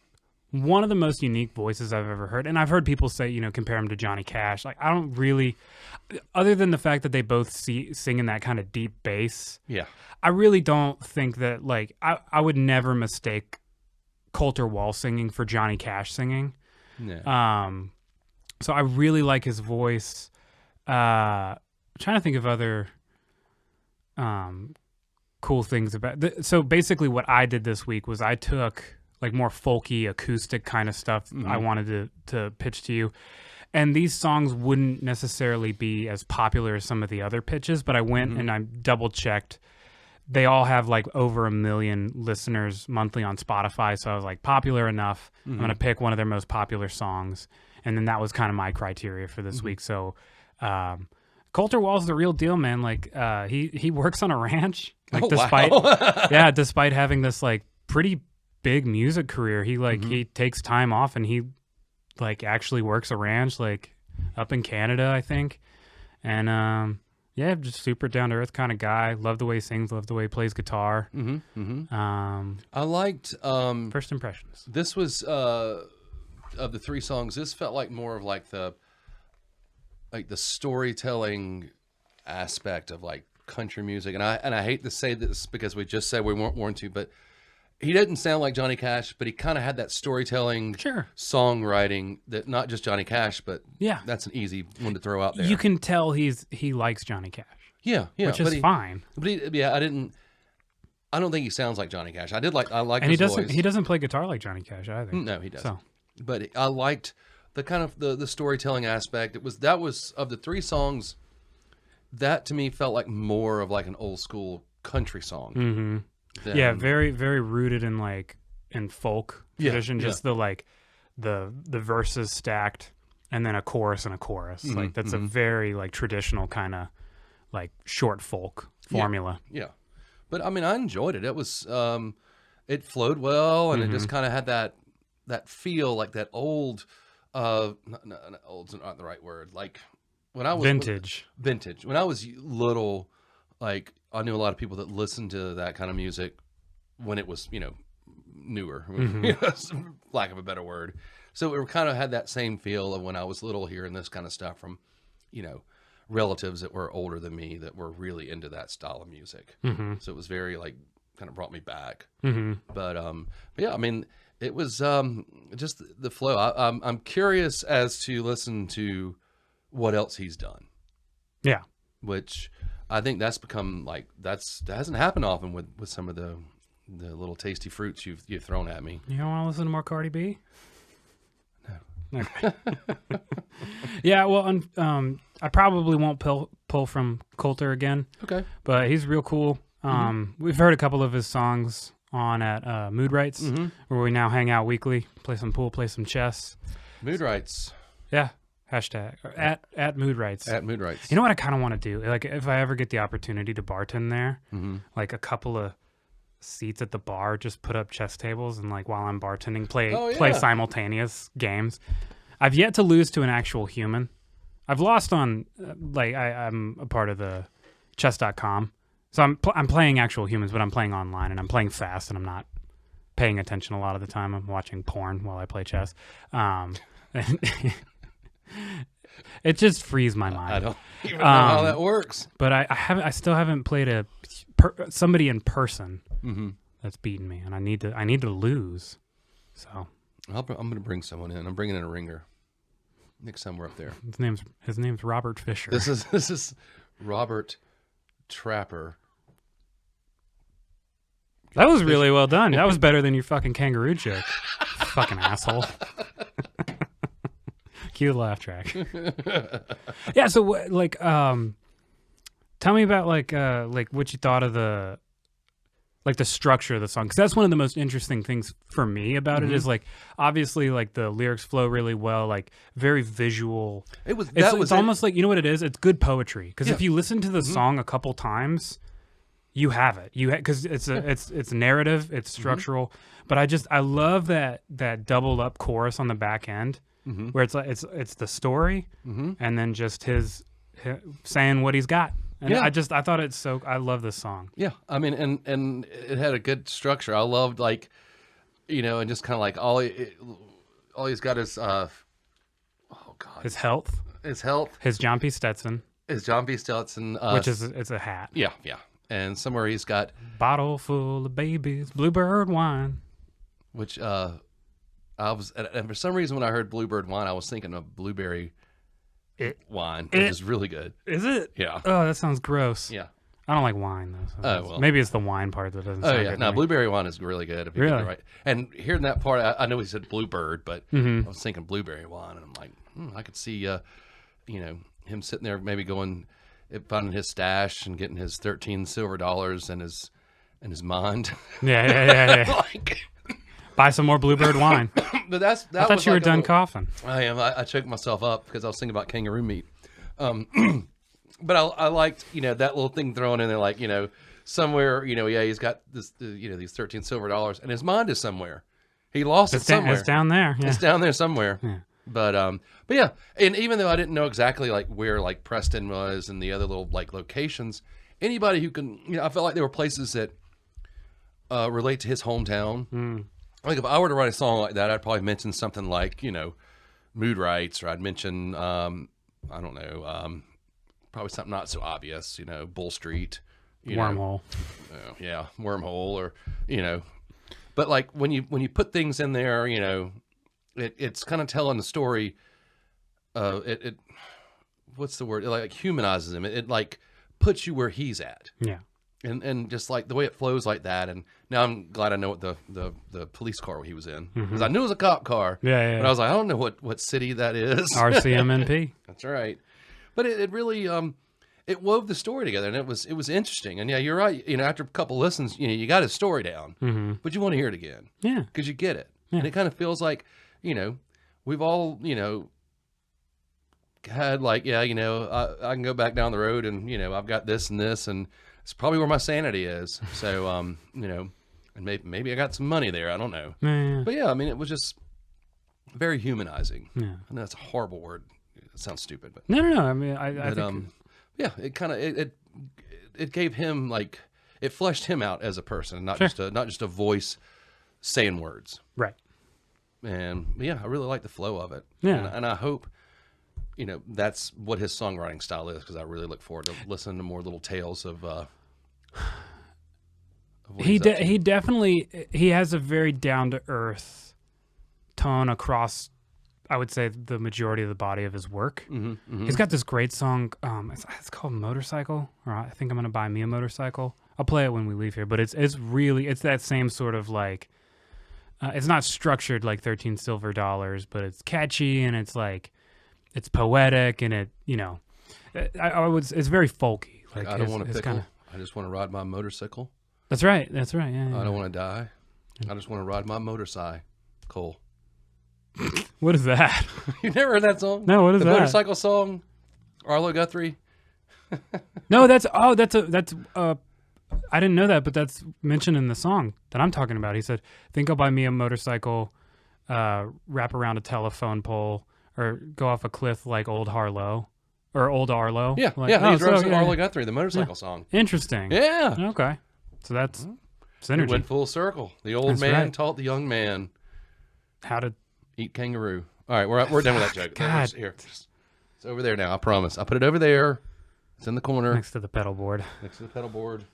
one of the most unique voices I've ever heard. And I've heard people say, compare him to Johnny Cash. Like, I don't really, other than the fact that they both sing in that kind of deep bass. Yeah. I really don't think that, like, I would never mistake Colter Wall singing for Johnny Cash singing. Yeah. So I really like his voice. I'm trying to think of other cool things about so basically what I did this week was I took like more folky acoustic kind of stuff I wanted to pitch to you, and these songs wouldn't necessarily be as popular as some of the other pitches, but I went and I double checked. They all have like over 1 million listeners monthly on Spotify, so I was like, popular enough. I'm gonna pick one of their most popular songs, and then that was kind of my criteria for this week. So Colter Wall's the real deal, man. Like he works on a ranch. Like despite having this like pretty big music career, he takes time off and he like actually works a ranch like up in Canada, I think. And just super down to earth kind of guy. Love the way he sings, love the way he plays guitar. I liked first impressions. This was of the three songs, this felt like more of like the like the storytelling aspect of like country music, and I hate to say this because we just said we weren't warned to, but he didn't sound like Johnny Cash, but he kind of had that storytelling, songwriting that not just Johnny Cash, but that's an easy one to throw out there. You can tell he likes Johnny Cash. Yeah, which is fine. But I don't think he sounds like Johnny Cash. I like and his voice. He doesn't play guitar like Johnny Cash either. No, he doesn't. So. But I liked the kind of the storytelling aspect. That was of the 3 songs, that to me felt like more of like an old school country song. Mm-hmm. Yeah, very, very rooted in folk tradition. Just the verses stacked and then a chorus and a chorus. Mm-hmm, like that's a very like traditional kind of like short folk formula. Yeah. But I mean, I enjoyed it. It was it flowed well, and it just kind of had that feel like that old old's not the right word. Like when I was vintage. When I was little, like I knew a lot of people that listened to that kind of music when it was, newer, lack of a better word. So it kind of had that same feel of when I was little, hearing this kind of stuff from, relatives that were older than me that were really into that style of music. Mm-hmm. So it was very like kind of brought me back. Mm-hmm. But yeah, I mean, it was just the flow. I'm curious as to listen to what else he's done. Yeah, which I think that's become like that hasn't happened often with some of the little tasty fruits you've thrown at me. You don't want to listen to more Cardi B? No. Okay. Yeah, well, I probably won't pull from Colter again. Okay. But he's real cool. We've heard a couple of his songs on at Mood Rights, where we now hang out weekly, play some pool, play some chess. Mood Rights. Yeah. Hashtag at Mood Rights. At Mood Rights. You know what I kind of want to do? Like if I ever get the opportunity to bartend there, like a couple of seats at the bar, just put up chess tables and like while I'm bartending, play simultaneous games. I've yet to lose to an actual human. I've lost on I'm a part of the chess.com. So I'm playing actual humans, but I'm playing online and I'm playing fast and I'm not paying attention a lot of the time. I'm watching porn while I play chess. It just frees my mind. I don't even know how that works. But I still haven't played somebody in person that's beaten me, and I need to lose. So I'm going to bring someone in. I'm bringing in a ringer next time we're up there. His name's Robert Fisher. This is Robert Trapper. That was really well done. That was better than your fucking kangaroo joke. Fucking asshole. Cue the laugh track. Yeah, so tell me about like what you thought of the structure of the song, because that's one of the most interesting things for me about it is like obviously like the lyrics flow really well, like very visual. It's almost like, you know what it is? It's good poetry, because if you listen to the song a couple times, you have it. Because it's narrative, it's structural, but I love that doubled up chorus on the back end. Where it's like it's the story and then just his saying what he's got, and I thought I love this song. Yeah, I mean, and it had a good structure. I loved and just kind of like all he's got is his health, his John P. Stetson, which is it's a hat. Yeah, and somewhere he's got bottle full of babies, bluebird wine, which and for some reason when I heard Bluebird wine, I was thinking of blueberry wine, which is really good. Is it? Yeah. Oh, that sounds gross. Yeah. I don't like wine though. So maybe it's the wine part that doesn't. Oh yeah, no, blueberry wine is really good if you get it right. And hearing that part, I know he said bluebird, but I was thinking blueberry wine, and I'm like, I could see, him sitting there maybe finding his stash and getting his $13 silver in his mind. Yeah. Buy some more bluebird wine. But I thought you were done coughing. I am. I choked myself up because I was thinking about kangaroo meat. But I liked, that little thing thrown in there, like, somewhere, he's got this, these $13 silver, and his mind is somewhere. He lost it somewhere. It's down there. Yeah. It's down there somewhere. Yeah. But yeah, and even though I didn't know exactly like where like Preston was and the other little like locations, anybody who can, I felt like there were places that relate to his hometown. Like if I were to write a song like that, I'd probably mention something like, Mood Rights, or I'd mention, I don't know, probably something not so obvious, Bull Street, Wormhole. Yeah, Wormhole, or but like when you put things in there, it's kind of telling the story. It what's the word? It like humanizes him. It like puts you where he's at. Yeah. And just like the way it flows like that. And now I'm glad I know what the police car he was in, because I knew it was a cop car. Yeah. But I was like, I don't know what city that is. RCMNP. That's right. But it really it wove the story together, and it was interesting. And yeah, you're right. After a couple listens, you got his story down, but you want to hear it again. Yeah. Because you get it. Yeah. And it kind of feels like, we've all, had like, I can go back down the road and, I've got this and this, and it's probably where my sanity is. So, and maybe I got some money there. I don't know. Yeah. But yeah, I mean, it was just very humanizing. Yeah. I know that's a horrible word. It sounds stupid, but No. I mean, I think... yeah, it kind of, it gave him like, it fleshed him out as a person, not just a voice saying words. Right. And yeah, I really like the flow of it. Yeah. And I hope, that's what his songwriting style is, because I really look forward to listening to more little tales of what he definitely has a very down to earth tone across, I would say, the majority of the body of his work. He's got this great song. It's called Motorcycle, or I think I'm gonna buy me a motorcycle. I'll play it when we leave here, but it's that same sort of like. It's not structured like 13 Silver Dollars, but it's catchy and it's like, it's poetic, and it, it's very folky. Like I don't want to pickle. I just want to ride my motorcycle. That's right. Yeah. I don't want to die. I just want to ride my motorcycle. What is that? You never heard that song? No, what is the that? Motorcycle song? Arlo Guthrie? No, that's I didn't know that, but that's mentioned in the song that I'm talking about. He said, think I'll buy me a motorcycle, wrap around a telephone pole, or go off a cliff like Old Harlow, or Old Arlo. Yeah, like, he drives Arlo Guthrie, the motorcycle song. Interesting. Yeah. Okay. So that's It synergy. went full circle. The old man taught the young man how to eat kangaroo. All right, we're done with that joke. God. Here. It's over there now, I promise. I put it over there. It's in the corner. Next to the pedal board. Next to the pedal board.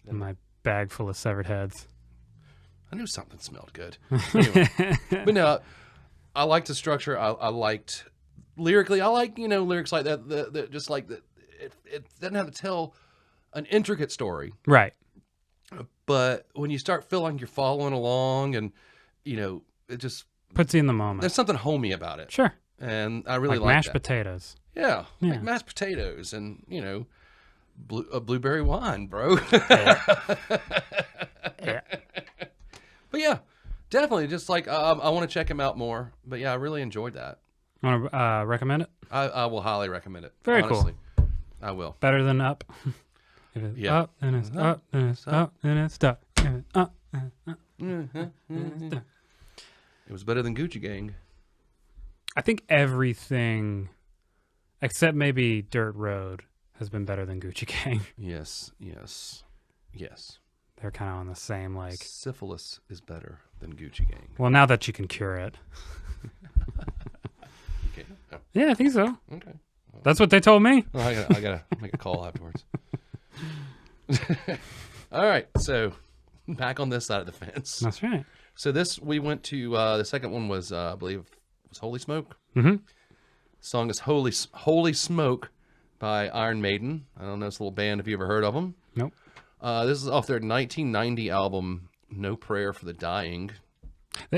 In my bag full of severed heads. I knew something smelled good. Anyway. But no, I liked the structure. I liked lyrically. I like lyrics like that. The just like that. It doesn't have to tell an intricate story, right? But when you start feeling like you're following along, and it just puts you in the moment. There's something homey about it. Sure. And I really like like mashed that. Potatoes. Yeah, like mashed potatoes, and blueberry wine, bro. Yeah. But yeah, definitely. Just like I want to check him out more. But yeah, I really enjoyed that. Want to recommend it? I will highly recommend it. Very honestly. Cool. I will. Better than Up. If it's up, and it's up, and it's up, and it's stuck. Up, It was better than Gucci Gang. I think everything, except maybe Dirt Road, has been better than Gucci Gang. Yes. They're kind of on the same, like... Syphilis is better than Gucci Gang. Well, now that you can cure it. Okay. Oh. Yeah, I think so. Okay. That's what they told me. Well, I gotta make a call afterwards. All right, so back on this side of the fence. That's right. So we went to, the second one was, I believe, was Holy Smoke. Mm-hmm. Song is Holy Smoke by Iron Maiden. I don't know this little band, if you ever heard of them. Nope. This is off their 1990 album, No Prayer for the Dying.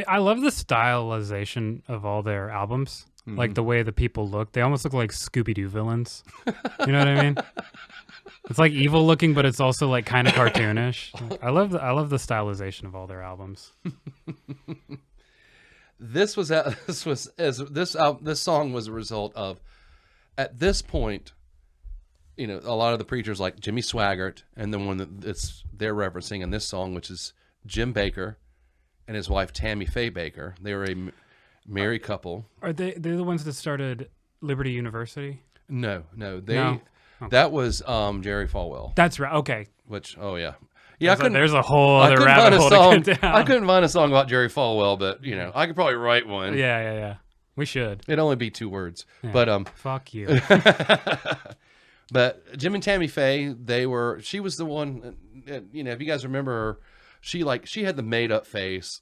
I love the stylization of all their albums. Mm-hmm. Like the way the people look. They almost look like Scooby-Doo villains. You know what I mean? It's like evil looking, but it's also like kind of cartoonish. Like, I love the stylization of all their albums. This song was a result of, at this point, a lot of the preachers like Jimmy Swaggart, and the one that they're referencing in this song, which is Jim Bakker and his wife Tammy Faye Bakker. They were a married couple. Are they're the ones that started Liberty University? No. Okay. That was Jerry Falwell. That's right. Okay. Which yeah. There's a whole other rabbit hole to get down. I couldn't find a song about Jerry Falwell, but I could probably write one. Yeah. We should. It'd only be 2 words. Yeah. But fuck you. But Jim and Tammy Faye, she was the one, you know, if you guys remember her, she had the made up face,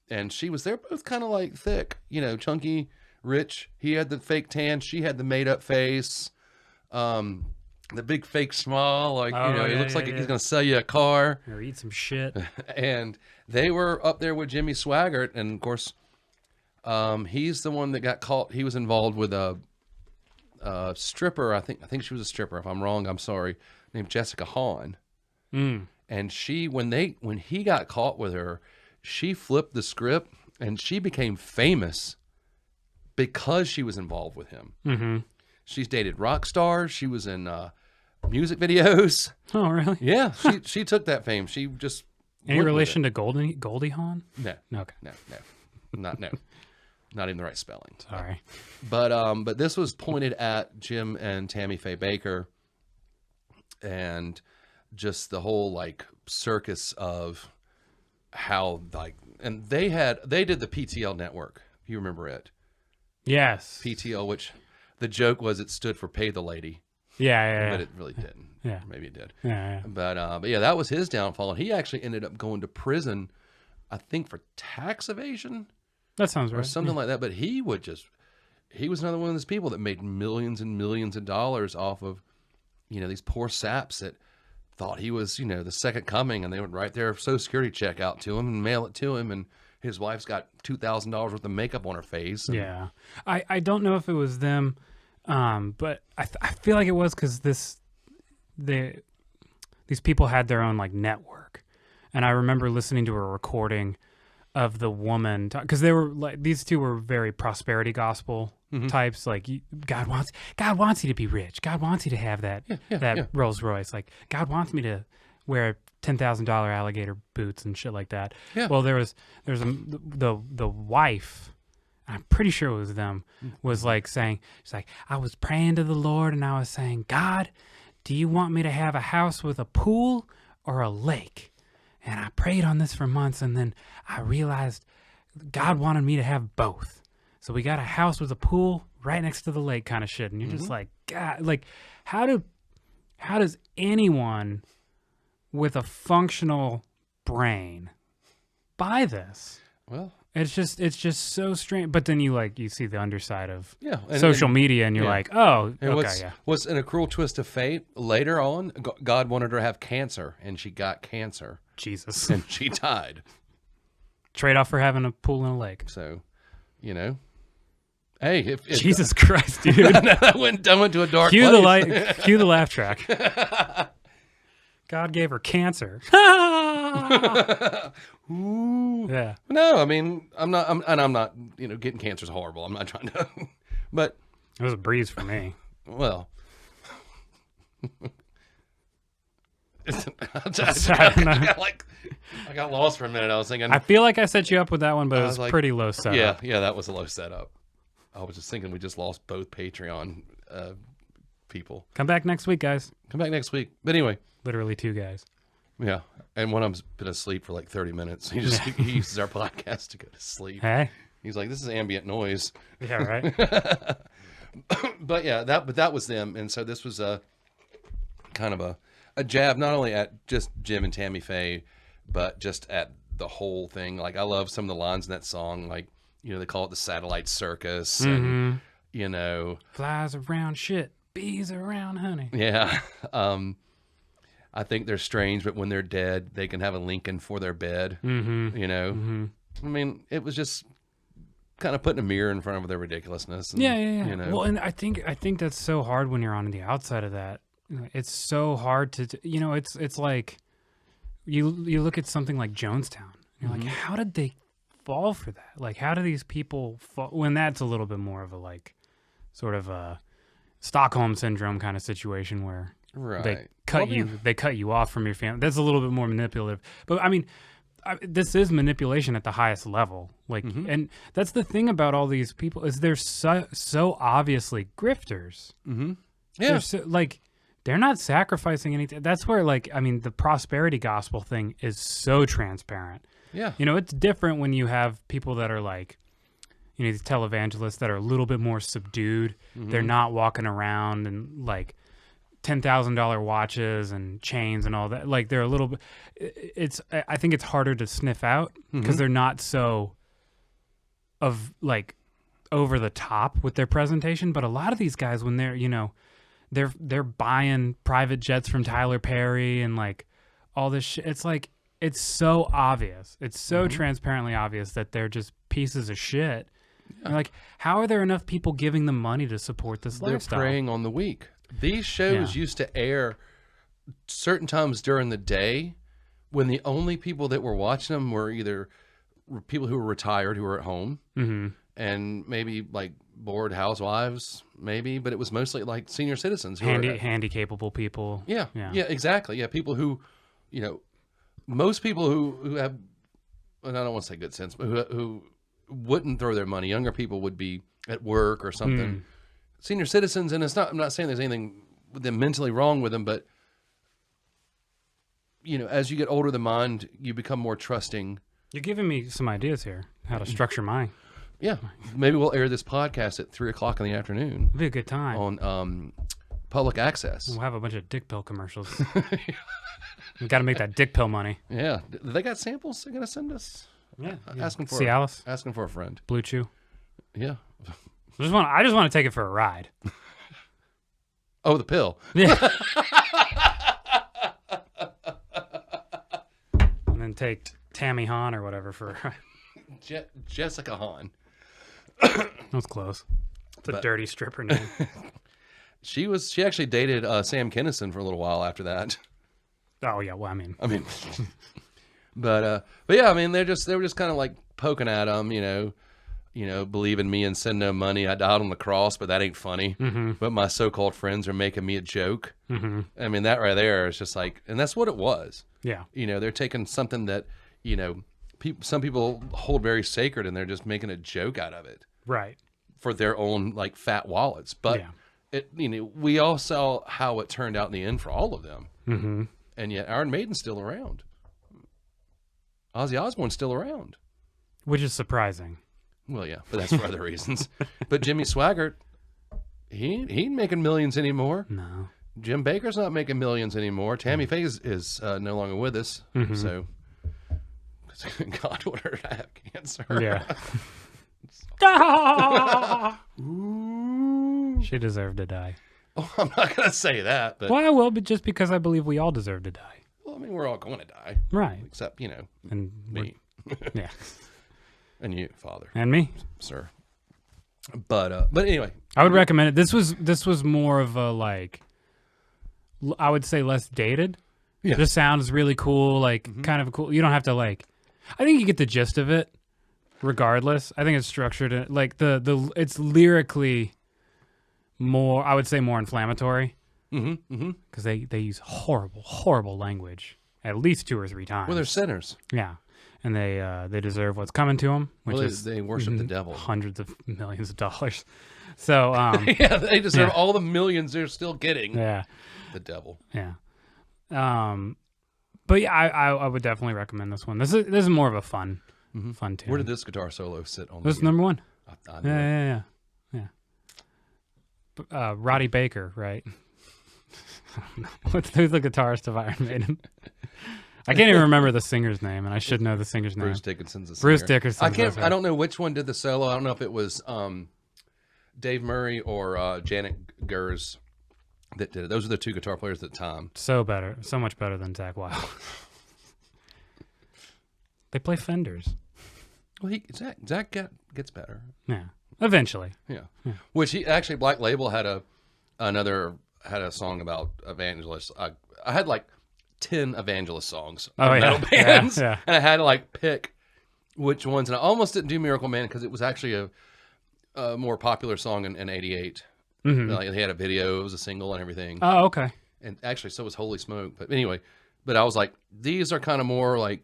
and they're both kind of like thick, you know, chunky, rich. He had the fake tan. She had the made up face. The big fake smile, like, you know, he looks like he's going to sell you a car. Or eat some shit. And they were up there with Jimmy Swaggart. And of course, he's the one that got caught. He was involved with a stripper. I think she was a stripper. If I'm wrong, I'm sorry. Named Jessica Hahn. Mm. And when he got caught with her, she flipped the script and she became famous because she was involved with him. Mm-hmm. She's dated rock stars. She was in music videos. Oh, really? Yeah, she took that fame. She just any relation to Goldie Hawn? No. Okay. No. Not even the right spelling. Sorry. But this was pointed at Jim and Tammy Faye Baker, and just the whole like circus of how like, and they did the PTL network. You remember it? Yes. PTL, which the joke was it stood for Pay the Lady. Yeah. But it really didn't. Yeah. Maybe it did. Yeah. But yeah, that was his downfall. And he actually ended up going to prison, I think, for tax evasion. That sounds right. Or something like that. But he was another one of those people that made millions and millions of dollars off of, you know, these poor saps that thought he was, you know, the second coming, and they would write their Social Security check out to him and mail it to him, and his wife's got $2,000 worth of makeup on her face. And, yeah. I don't know if it was them, but I feel like it was because these people had their own like network, and I remember listening to a recording of the woman because they were like, these two were very prosperity gospel types. Like God wants you to be rich. God wants you to have that Rolls Royce. Like God wants me to wear $10,000 alligator boots and shit like that. Yeah. Well, there's the wife. I'm pretty sure it was them. Was like saying, she's like, I was praying to the Lord and I was saying, God, do you want me to have a house with a pool or a lake? And I prayed on this for months, and then I realized God wanted me to have both. So we got a house with a pool right next to the lake kind of shit. And you're just like, God, like, how does anyone with a functional brain buy this? Well, it's just so strange. But then you see the underside of and, social media, and you're like, oh, and okay, what's in a cruel twist of fate, later on, God wanted her to have cancer, and she got cancer. Jesus. And she died. Trade off for having a pool and a lake. So, you know, hey, if Jesus Christ, dude. I went to a dark Cue place. Cue the laugh track. God gave her cancer. Ooh. Yeah. No, I mean, I'm not, you know, getting cancer is horrible. I'm not trying to, but It was a breeze for me. well, I got lost for a minute. I was thinking. I feel like I set you up with that one, but it was like, pretty low setup. Yeah, that was a low setup. I was just thinking we just lost both Patreon people. Come back next week, guys. Come back next week. But anyway. Literally 2 guys. Yeah. And one of them's been asleep for like 30 minutes. He uses our podcast to go to sleep. Hey. He's like, this is ambient noise. Yeah, right. But yeah, that was them. And so this was a kind of a jab, not only at just Jim and Tammy Faye, but just at the whole thing. Like, I love some of the lines in that song. Like, you know, they call it the satellite circus, and, you know, flies around shit, bees around honey. Yeah. I think they're strange, but when they're dead, they can have a Lincoln for their bed. You know, I mean, it was just kind of putting a mirror in front of their ridiculousness. And, yeah. You know. Well, and I think that's so hard when you're on the outside of that. It's so hard to, you know, it's like you look at something like Jonestown. You're like, how did they fall for that? Like, how do these people fall when that's a little bit more of a like sort of a Stockholm syndrome kind of situation where they cut you off from your family. That's a little bit more manipulative. But I mean, this is manipulation at the highest level. Like, and that's the thing about all these people is they're so obviously grifters. Yeah. They're not sacrificing anything. That's where, like, I mean, the prosperity gospel thing is so transparent. Yeah. You know, it's different when you have people that are like, you know, these televangelists that are a little bit more subdued. They're not walking around and like $10,000 watches and chains and all that. Like they're a little bit. I think it's harder to sniff out because they're not so of like over the top with their presentation. But a lot of these guys, when they're, you know, they're buying private jets from Tyler Perry and like all this shit. It's like, it's so obvious. It's so transparently obvious that they're just pieces of shit. You're like, how are there enough people giving them money to support this lifestyle? They're preying on the weak. These shows used to air certain times during the day when the only people that were watching them were either people who were retired who were at home and maybe like bored housewives, maybe, but it was mostly like senior citizens. Handy capable people. Yeah, exactly. Yeah, people who, you know, most people who have, and I don't want to say good sense, but who wouldn't throw their money. Younger people would be at work or something. Senior citizens, and I'm not saying there's anything with them mentally wrong with them, but you know, as you get older, the mind, you become more trusting. You're giving me some ideas here, how to structure mine. Yeah, maybe we'll air this podcast at 3:00 in the afternoon. It'll be a good time On public access. We'll have a bunch of dick pill commercials. We got to make that dick pill money. Yeah, they got samples they're gonna send us. Yeah, Asking for Cialis, asking for a friend. Blue Chew. Yeah. I just want to take it for a ride. Oh, the pill. Yeah. And then take Tammy Hahn or whatever for a ride. Jessica Hahn. That was close. It's a dirty stripper name. She actually dated Sam Kinison for a little while after that. Oh yeah, well I mean, but yeah, I mean they were just kind of like poking at him, you know, believe in me and send no money. I died on the cross, but that ain't funny. But my so-called friends are making me a joke. I mean, that right there is just like, and that's what it was. Yeah, you know, they're taking something that, you know, some people hold very sacred and they're just making a joke out of it, right, for their own like fat wallets. But it, you know, we all saw how it turned out in the end for all of them. And yet Iron Maiden's still around. Ozzy Osbourne's still around. which is surprising. Well, yeah, but that's for other reasons. But Jimmy Swaggart, he ain't making millions anymore. No. Jim Baker's not making millions anymore. Tammy Faye is no longer with us. So, God, what her to have cancer. Yeah. She deserved to die. Oh, I'm not going to say that. But, well, I will, but just because I believe we all deserve to die. well, I mean, we're all going to die. Right. Except, you know, And me. Yeah. And you, Father. And me. Sir. But anyway. I would recommend it. This was more of a, like, I would say less dated. Yeah. The sound is really cool, like kind of cool. You don't have to like, I think you get the gist of it regardless. I think it's structured like it's lyrically more, I would say more inflammatory. Because they use horrible language at least 2 or 3 times. Well, they're sinners. Yeah. And they deserve what's coming to them, which is they worship the devil. Hundreds of millions of dollars. So yeah, they deserve all the millions they're still getting. Yeah. The devil. Yeah. But yeah, I would definitely recommend this one. This is more of a fun tune. Where did this guitar solo sit on? This is number 1. I know. Yeah. Roddy Baker, right? Who's the guitarist of Iron Maiden? I can't even remember the singer's name, and I should know the singer's name. Bruce Dickinson's the singer. Bruce Dickinson. I don't know which one did the solo. I don't know if it was Dave Murray or Janet Gers that did it. Those are the 2 guitar players at the time. So much better than Zach Wilde. They play Fenders. Well, Zach gets better. Yeah, eventually. Yeah. Which he actually, Black Label had a song about evangelists. I had like 10 evangelist songs. Metal bands, and I had to like pick which ones. And I almost didn't do Miracle Man because it was actually a more popular song in '88. Like, they had a video, it was a single and everything. Oh, okay. And actually, so was Holy Smoke. But anyway, I was like, these are kind of more like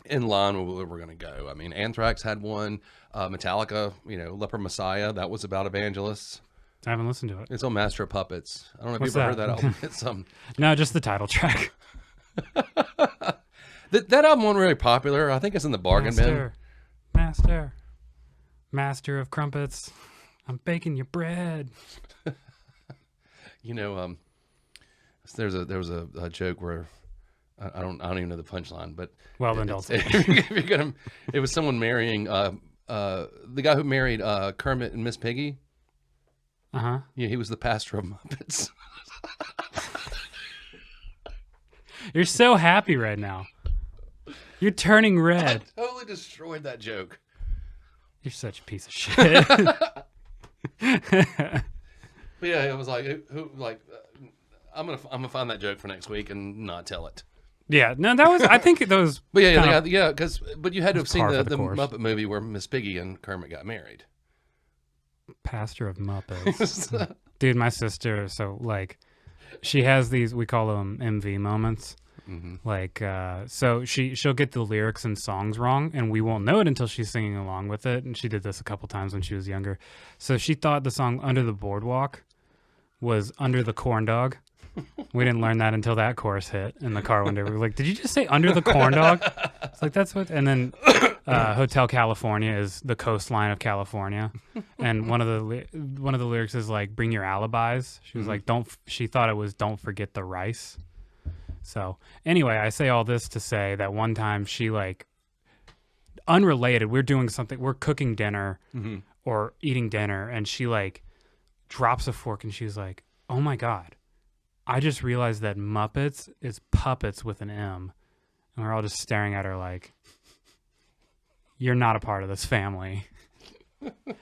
in line with where we're going to go. I mean, Anthrax had one. Metallica, Leper Messiah, that was about evangelists. I haven't listened to it. It's on Master of Puppets. I don't know if What's you've ever that? heard that album. It's No, just the title track. that album wasn't really popular. I think it's in the bargain bin. Master. Master of crumpets, I'm baking your bread. You know, there was a joke where I don't even know the punchline, but Well, then don't say if you're gonna, it was someone marrying the guy who married Kermit and Miss Piggy. Uh-huh. Yeah, he was the pastor of Muppets. You're so happy right now. You're turning red. I totally destroyed that joke. You're such a piece of shit. But yeah, it was like, I'm gonna find that joke for next week and not tell it. Yeah, no, that was. I think those. But yeah, but you had to have seen par for the the course. Muppet movie where Miss Piggy and Kermit got married. Pastor of Muppets, dude. My sister, so like, she has these. We call them MV moments. Mm-hmm. Like, so she'll get the lyrics and songs wrong, and we won't know it until she's singing along with it. And she did this a couple times when she was younger. So she thought the song "Under the Boardwalk" was "Under the Corn Dog." We didn't learn that until that chorus hit in the car one day. We were like, "Did you just say under the corn dog?" It's like that's what. And then Hotel California is the coastline of California, and one of the lyrics is like, "Bring your alibis." She was like, "Don't." She thought it was "Don't forget the rice." So anyway, I say all this to say that one time she like, unrelated, we're doing something, we're cooking dinner or eating dinner, and she like drops a fork and she's like, "Oh my God. I just realized that Muppets is puppets with an M." And we're all just staring at her like, "You're not a part of this family."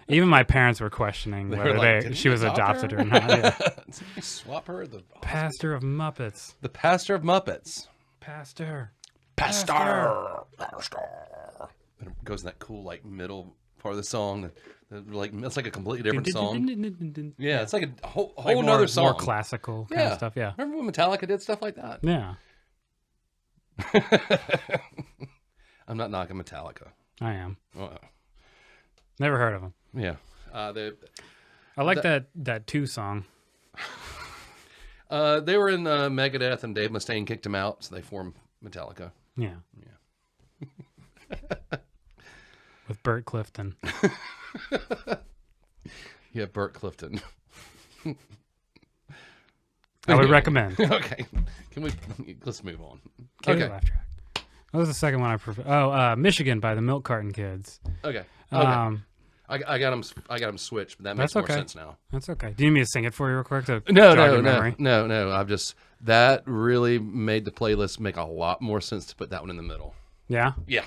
Even my parents were questioning whether like, she was adopted or not. Yeah. Did you swap her? The Pastor of Muppets. The pastor of Muppets. Pastor. Pastor. And it goes in that cool like middle part of the song. Like it's like a completely different song. Yeah, it's like a whole Like nother song. More classical kind of stuff. Yeah. Remember when Metallica did stuff like that? Yeah. I'm not knocking Metallica. I am. Oh, Never heard of them. yeah. I like that 2 song. They were in Megadeth, and Dave Mustaine kicked him out, so they formed Metallica. Yeah. With Burt Clifton. Yeah, Burt Clifton. I would recommend. Okay. Let's move on. Okay. Okay. Laugh track. What was the second one I prefer? Oh, Michigan by the Milk Carton Kids. Okay. I got them switched, but that makes more sense now. That's okay. Do you need me to sing it for you real quick to No. That really made the playlist make a lot more sense to put that one in the middle. Yeah? Yeah.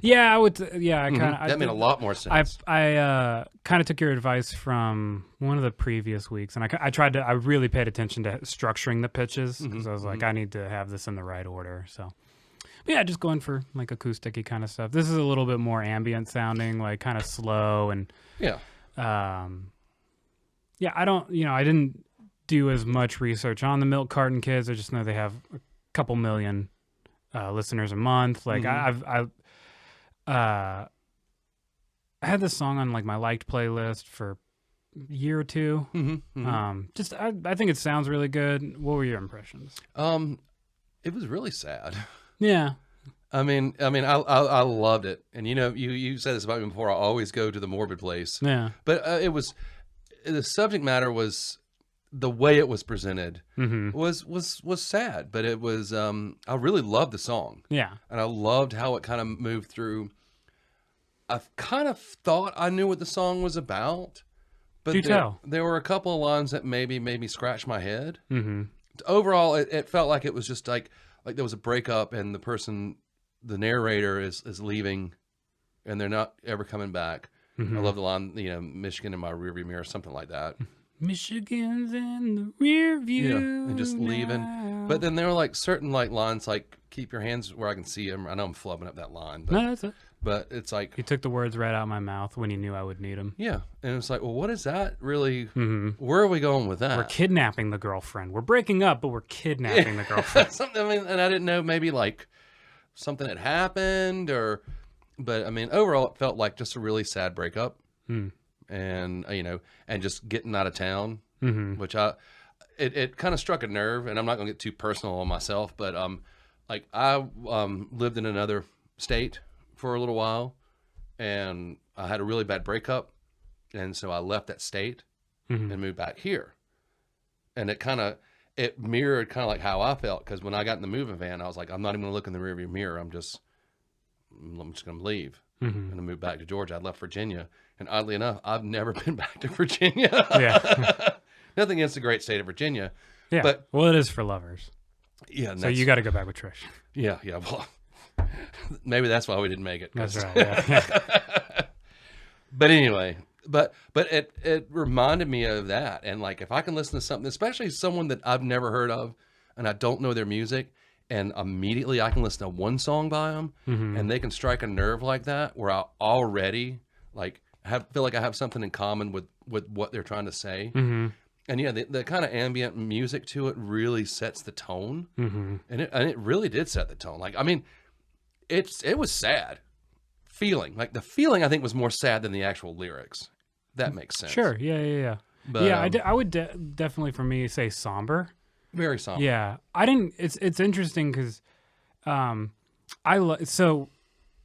Yeah, I would. Yeah, I kind of. That made a lot more sense. I kind of took your advice from one of the previous weeks, and I tried to. I really paid attention to structuring the pitches because I was like, I need to have this in the right order. So, but yeah, just going for like acoustic-y kind of stuff. This is a little bit more ambient sounding, like kind of slow and yeah. Yeah, I don't. I didn't do as much research on the Milk Carton Kids. I just know they have a couple million listeners a month. Like I had this song on like my liked playlist for a year or two. I think it sounds really good. What were your impressions? It was really sad. Yeah. I mean, I loved it, and you said this about me before. I always go to the morbid place. Yeah. But the subject matter was the way it was presented was sad, but it was I really loved the song. Yeah. And I loved how it kind of moved through. I kind of thought I knew what the song was about, but there were a couple of lines that maybe made me scratch my head. Overall, it felt like it was just like there was a breakup, and the narrator is leaving, and they're not ever coming back. I love the line, Michigan in my rearview mirror, something like that. Michigan's in the rear view. Yeah, and just leaving. Now. But then there were like certain like lines like "Keep your hands where I can see them." I know I'm flubbing up that line, but No, that's it. But it's like He took the words right out of my mouth when he knew I would need them. Yeah, and it's like, well, what is that really? Where are we going with that? We're kidnapping the girlfriend. We're breaking up, but we're kidnapping the girlfriend. Something. I mean, and I didn't know maybe like something had happened but I mean, overall, it felt like just a really sad breakup. And and just getting out of town, which it kind of struck a nerve, and I'm not gonna get too personal on myself, but like I lived in another state for a little while, and I had a really bad breakup, and so I left that state and moved back here, and it mirrored kind of like how I felt, because when I got in the moving van, I was like, I'm not even gonna look in the rearview mirror. I'm just gonna leave and move back to Georgia. I left Virginia, and oddly enough, I've never been back to Virginia. Yeah. Nothing against the great state of Virginia. Yeah. But well, it is for lovers. Yeah. So you got to go back with Trish. Yeah. Yeah. Well, maybe that's why we didn't make it. That's right. Yeah. But anyway, but it reminded me of that. And like, if I can listen to something, especially someone that I've never heard of and I don't know their music, and immediately I can listen to one song by them and they can strike a nerve like that, where I already like feel like I have something in common with what they're trying to say. And yeah, the kind of ambient music to it really sets the tone, and it really did set the tone. Like, I mean, it was sad feeling. Like, the feeling, I think, was more sad than the actual lyrics. That makes sense. Sure. Yeah. But, yeah, I would definitely, for me, say somber. Very somber. Yeah, I didn't. It's interesting because, so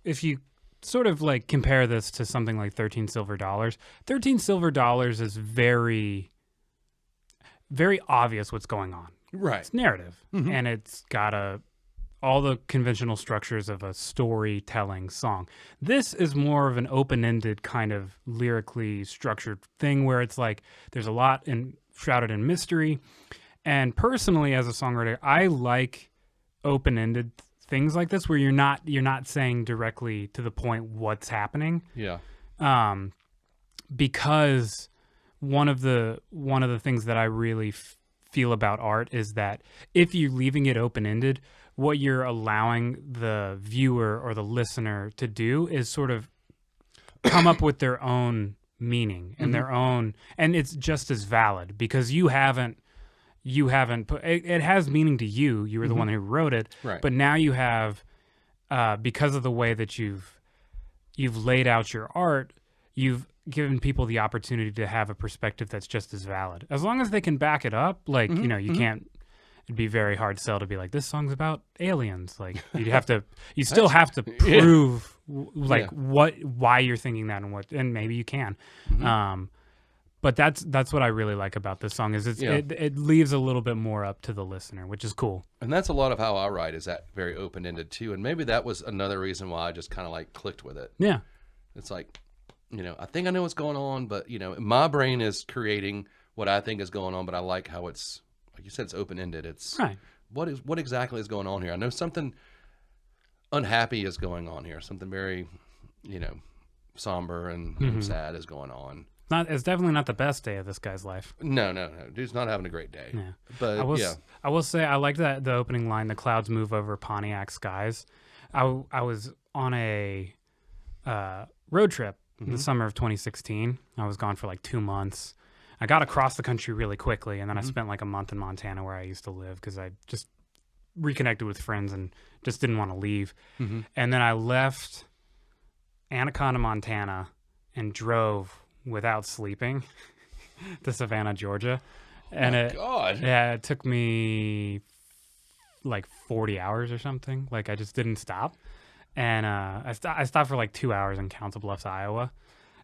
if you sort of like compare this to something like 13 Silver Dollars, 13 Silver Dollars is very, very obvious what's going on. Right. It's narrative, and it's got all the conventional structures of a storytelling song. This is more of an open-ended kind of lyrically structured thing, where it's like there's a lot shrouded in mystery. And personally, as a songwriter, I like open-ended things like this, where you're not saying directly to the point what's happening. Yeah. Because one of the things that I really feel about art is that if you're leaving it open-ended, what you're allowing the viewer or the listener to do is sort of come up with their own meaning and their own, and it's just as valid, because you haven't put it has meaning to you. You were the one who wrote it, right? But now you have, because of the way that you've laid out your art, you've given people the opportunity to have a perspective that's just as valid, as long as they can back it up. Like, you know, you can't. It'd be very hard sell to be like, this song's about aliens. Like, you still have to prove why you're thinking that, and maybe you can. But that's what I really like about this song, is it leaves a little bit more up to the listener, which is cool. And that's a lot of how I write, is that very open-ended too. And maybe that was another reason why I just kind of like clicked with it. Yeah. It's like, you know, I think I know what's going on, but you know, my brain is creating what I think is going on, but I like how it's, like you said, it's open-ended. It's right. What exactly is going on here? I know something unhappy is going on here. Something very, you know, somber and sad is going on. It's definitely not the best day of this guy's life. No. Dude's not having a great day. Yeah. But I will say I like the opening line, "The clouds move over Pontiac skies." I was on a road trip in the summer of 2016. I was gone for like 2 months. I got across the country really quickly, and then I spent like a month in Montana, where I used to live, because I just reconnected with friends and just didn't want to leave. And then I left Anaconda, Montana, and drove without sleeping to Savannah, Georgia. And it took me like 40 hours or something. Like, I just didn't stop. And I stopped for like 2 hours in Council Bluffs, Iowa.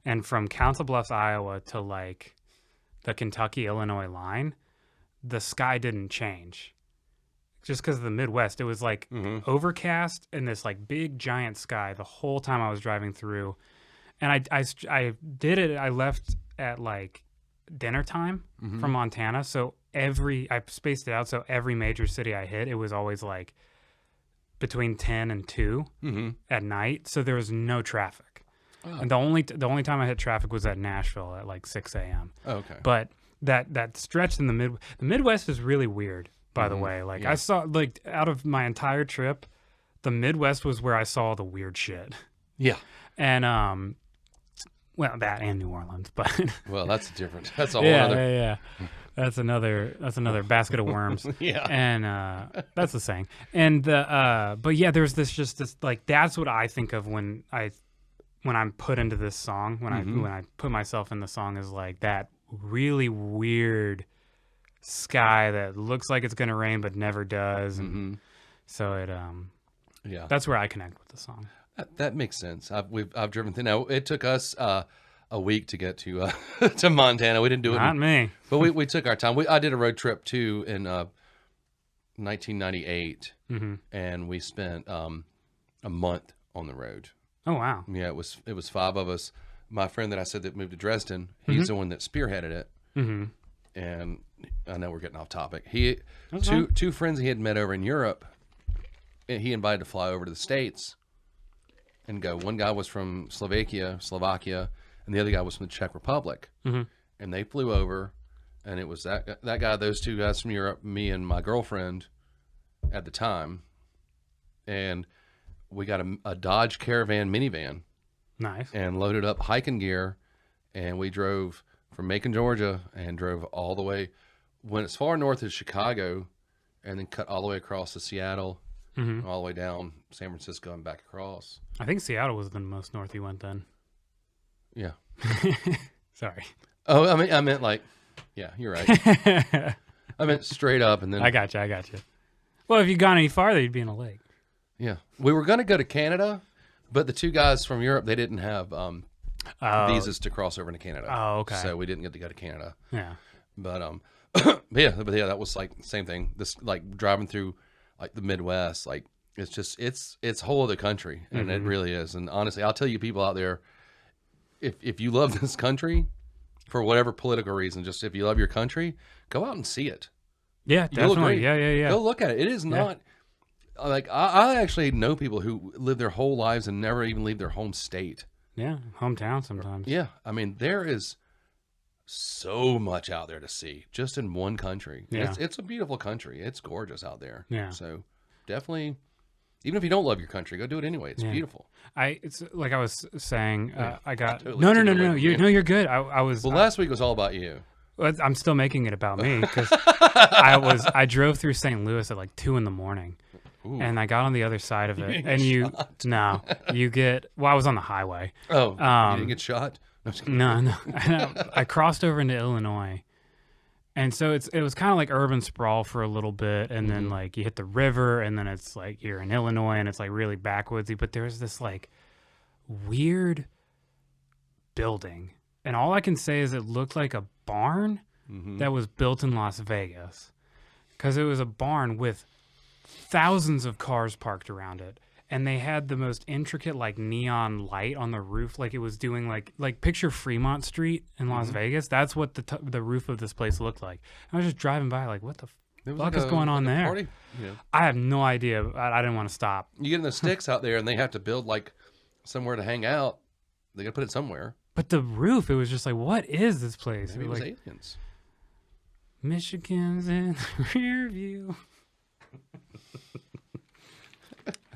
And from Council Bluffs, Iowa to like the Kentucky-Illinois line, the sky didn't change. Just because of the Midwest, it was like overcast and this like big giant sky the whole time I was driving through. And I did it. I left at like dinner time from Montana. So I spaced it out. So every major city I hit, it was always like between 10 and 2 at night. So there was no traffic. Oh. And the only time I hit traffic was at Nashville at like 6 a.m. Oh, okay. But that stretch in the Midwest is really weird, by the way. Like, I saw, like, out of my entire trip, the Midwest was where I saw the weird shit. Yeah. And well, that and New Orleans, but well, that's different. That's a whole other. Yeah. That's another basket of worms. Yeah. And that's the saying. And but yeah, there's this like, that's what I think of when I'm put into this song, when I put myself in the song, is like that really weird sky that looks like it's going to rain but never does. And so that's where I connect with the song. That makes sense. I've driven through. Now it took us a week to get to to Montana. We didn't do it. Not me. But we took our time. I did a road trip too in 1998, and we spent a month on the road. Oh wow. Yeah, it was 5 of us. My friend that I said that moved to Dresden, he's the one that spearheaded it. And I know we're getting off topic. Two friends he had met over in Europe, he invited to fly over to the States and go. One guy was from Slovakia, and the other guy was from the Czech Republic. And they flew over, and it was that guy, those 2 guys from Europe, me and my girlfriend at the time, and we got a Dodge Caravan minivan. Nice. And loaded up hiking gear, and we drove from Macon, Georgia, and drove all the way, went as far north as Chicago, and then cut all the way across to Seattle, all the way down San Francisco and back across. I think Seattle was the most north you went then. Yeah. Sorry. Oh, I meant like, yeah, you're right. I meant straight up, and then I got you. Well, if you'd gone any farther, you'd be in a lake. Yeah, we were going to go to Canada, but the 2 guys from Europe, they didn't have visas to cross over into Canada. Oh, okay. So we didn't get to go to Canada. Yeah. But but yeah, that was like the same thing. This like driving through like the Midwest, like it's just it's whole other country, and it really is. And honestly, I'll tell you, people out there, if you love this country for whatever political reason, just if you love your country, go out and see it. Yeah, definitely. Yeah. Go look at it. It is not like I actually know people who live their whole lives and never even leave their home state. Yeah, hometown sometimes. Yeah, I mean there is so much out there to see just in one country. Yeah. It's a beautiful country. It's gorgeous out there. Yeah. So definitely, even if you don't love your country, go do it anyway. It's beautiful. It's like I was saying. I got totally no. You're good. I was. Well, last week was all about you. I'm still making it about me because I drove through St. Louis at like 2 a.m. Ooh. And I got on the other side of it, and you get. Well, I was on the highway. Oh, you didn't get shot? No. I crossed over into Illinois, and so it was kind of like urban sprawl for a little bit, and then like you hit the river, and then it's like you're in Illinois, and it's like really backwoodsy. But there's this like weird building, and all I can say is it looked like a barn that was built in Las Vegas, because it was a barn with thousands of cars parked around it. And they had the most intricate like neon light on the roof, like it was doing like picture Fremont Street in Las Vegas. That's what the roof of this place looked like. I was just driving by, like, what the fuck is going on there? Party? Yeah. I have no idea. I didn't want to stop. You get in the sticks out there, and they have to build like somewhere to hang out. They got to put it somewhere. But the roof, it was just like, what is this place? Maybe it was like, aliens. Michigan's in the rear view.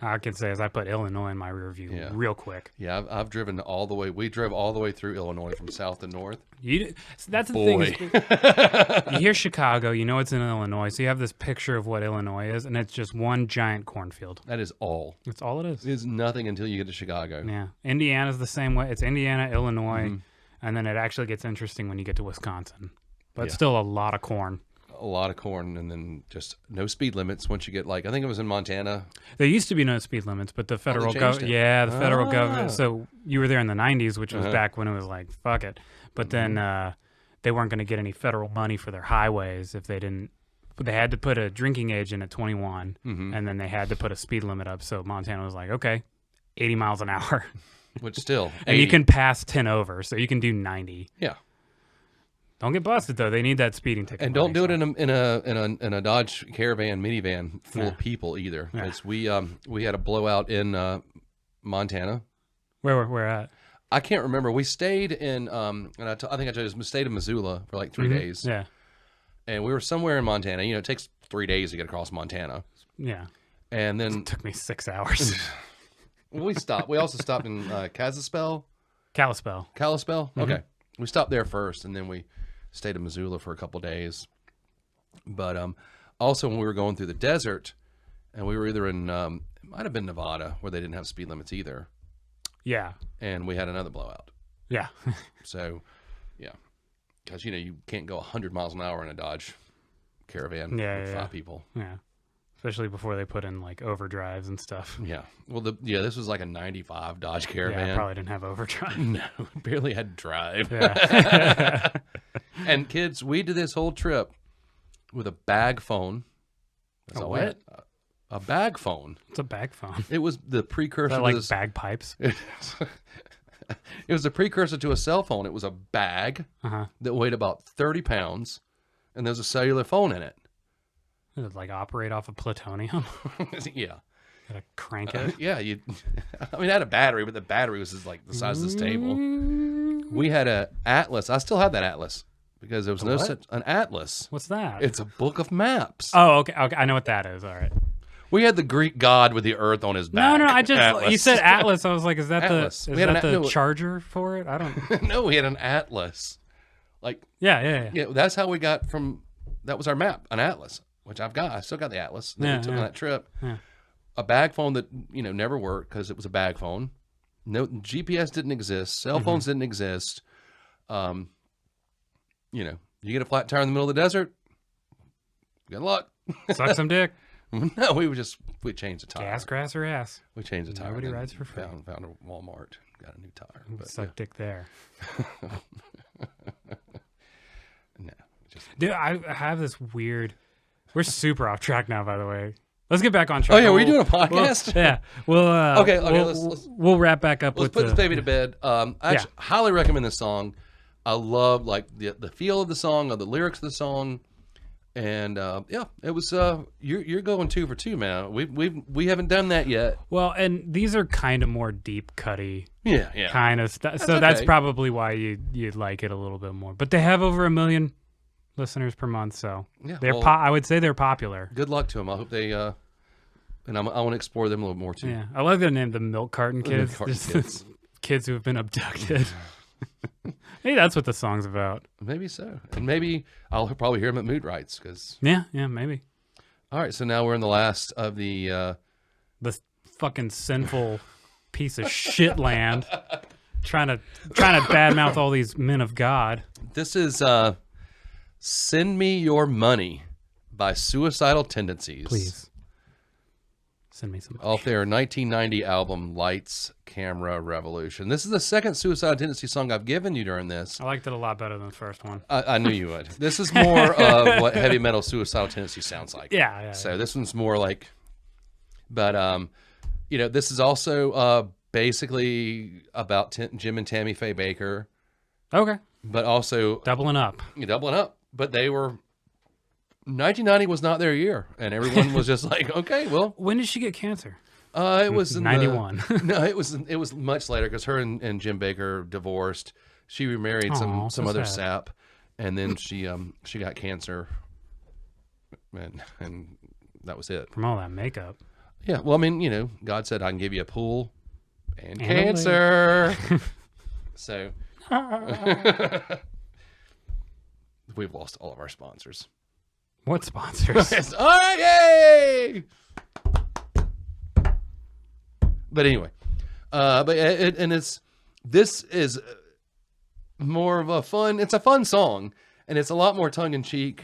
All I can say is I put Illinois in my rear view real quick. Yeah, I've driven all the way. We drove all the way through Illinois from south to north. That's the thing. Is, you hear Chicago, you know it's in Illinois, so you have this picture of what Illinois is, and it's just one giant cornfield. That is all. That's all it is. It's nothing until you get to Chicago. Yeah. Indiana's the same way. It's Indiana, Illinois, and then it actually gets interesting when you get to Wisconsin. But still a lot of corn. A lot of corn, and then just no speed limits once you get like, I think it was in Montana. There used to be no speed limits, but the federal government, the federal government. So you were there in the 90s, which was back when it was like, fuck it. But then they weren't going to get any federal money for their highways if they didn't. They had to put a drinking age in at 21, and then they had to put a speed limit up. So Montana was like, okay, 80 miles an hour. Which still, and 80. you can pass 10 over, so you can do 90. Yeah. Don't get busted though. They need that speeding ticket. And don't do it in a Dodge Caravan minivan full of people either. Because we had a blowout in Montana. Where at? I can't remember. We stayed in and I think I just stayed in Missoula for like 3 days. Yeah. And we were somewhere in Montana. You know, it takes 3 days to get across Montana. Yeah. And then it took me 6 hours. We stopped. We also stopped in Kalispell. Okay. We stopped there first, and then we stayed in Missoula for a couple of days. But also when we were going through the desert, and we were either in, it might have been Nevada, where they didn't have speed limits either. Yeah. And we had another blowout. Yeah. So, yeah. Because, you know, you can't go 100 miles an hour in a Dodge Caravan with 5 people. Yeah. especially before they put in like overdrives and stuff. Yeah. Well, this was like a 95 Dodge Caravan. Yeah, probably didn't have overdrive. No, barely had drive. Yeah. And kids, we did this whole trip with a bag phone. That's A all we what? had. A bag phone. It's a bag phone. It was the precursor to Like this. bagpipes. It was the precursor to a cell phone. It was a bag that weighed about 30 pounds, and there's a cellular phone in it. Does it like operate off of plutonium? Yeah. Gotta crank it. Yeah, I mean, it had a battery, but the battery was just like the size of this table. We had a Atlas. I still have that Atlas because there was no such an Atlas. What's that? It's a book of maps. Oh, okay. I know what that is. All right. We had the Greek god with the earth on his back. No, I just Atlas. you said Atlas. I was like, is that Atlas. the We had the charger for it? I don't. No, we had an Atlas. Like Yeah. that's how we got from. That was our map, an Atlas, which I've got. I still got the Atlas that we took on that trip. Yeah. A bag phone that never worked because it was a bag phone. No GPS didn't exist. Cell phones didn't exist. You get a flat tire in the middle of the desert. Good luck. Suck some dick. No, we changed the tire. Gas, grass, or ass. We changed the tire. Nobody and rides for free. Found a Walmart. Got a new tire. But Suck dick there. no, just Dude, I have this weird. We're super off track now, by the way. Let's get back on track. Oh yeah, were you doing a podcast? We'll wrap back up. Let's put this baby to bed. I actually highly recommend this song. I love like the feel of the song, of the lyrics of the song, and it was. You're going 2 for 2, man. We haven't done that yet. Well, and these are kind of more deep cutty. Yeah. Kind of stuff. So that's probably why you'd like it a little bit more. But they have over 1 million listeners per month, so they're I would say they're popular. Good luck to them. I hope they. And I want to explore them a little more too. Yeah, I like the name, the Milk Carton Kids. Milk Carton Kids. Kids who have been abducted. Maybe that's what the song's about. Maybe so, and maybe I'll probably hear them at Mood Rights because. Yeah, maybe. All right, so now we're in the last of the fucking sinful piece of shit land, trying to badmouth all these men of God. This is "Send Me Your Money" by Suicidal Tendencies. Please. Send me some. Off their 1990 album Lights, Camera, Revolution. This is the second Suicidal Tendencies song I've given you during this. I liked it a lot better than the first one. I knew you would. This is more of what heavy metal Suicidal Tendencies sounds like. Yeah. So this one's more like, but this is also basically about Jim and Tammy Faye Baker. Okay. But also doubling up. But they were. 1990 was not their year, and everyone was just like, "Okay, well." When did she get cancer? It was in 91. No, it was much later because her and Jim Baker divorced. She remarried some other sap, and then she got cancer, and that was it. From all that makeup. Yeah, well, I mean, God said I can give you a pool and cancer, so we've lost all of our sponsors. What sponsors? All right, yay! But anyway, this is more of a fun. It's a fun song, and it's a lot more tongue in cheek,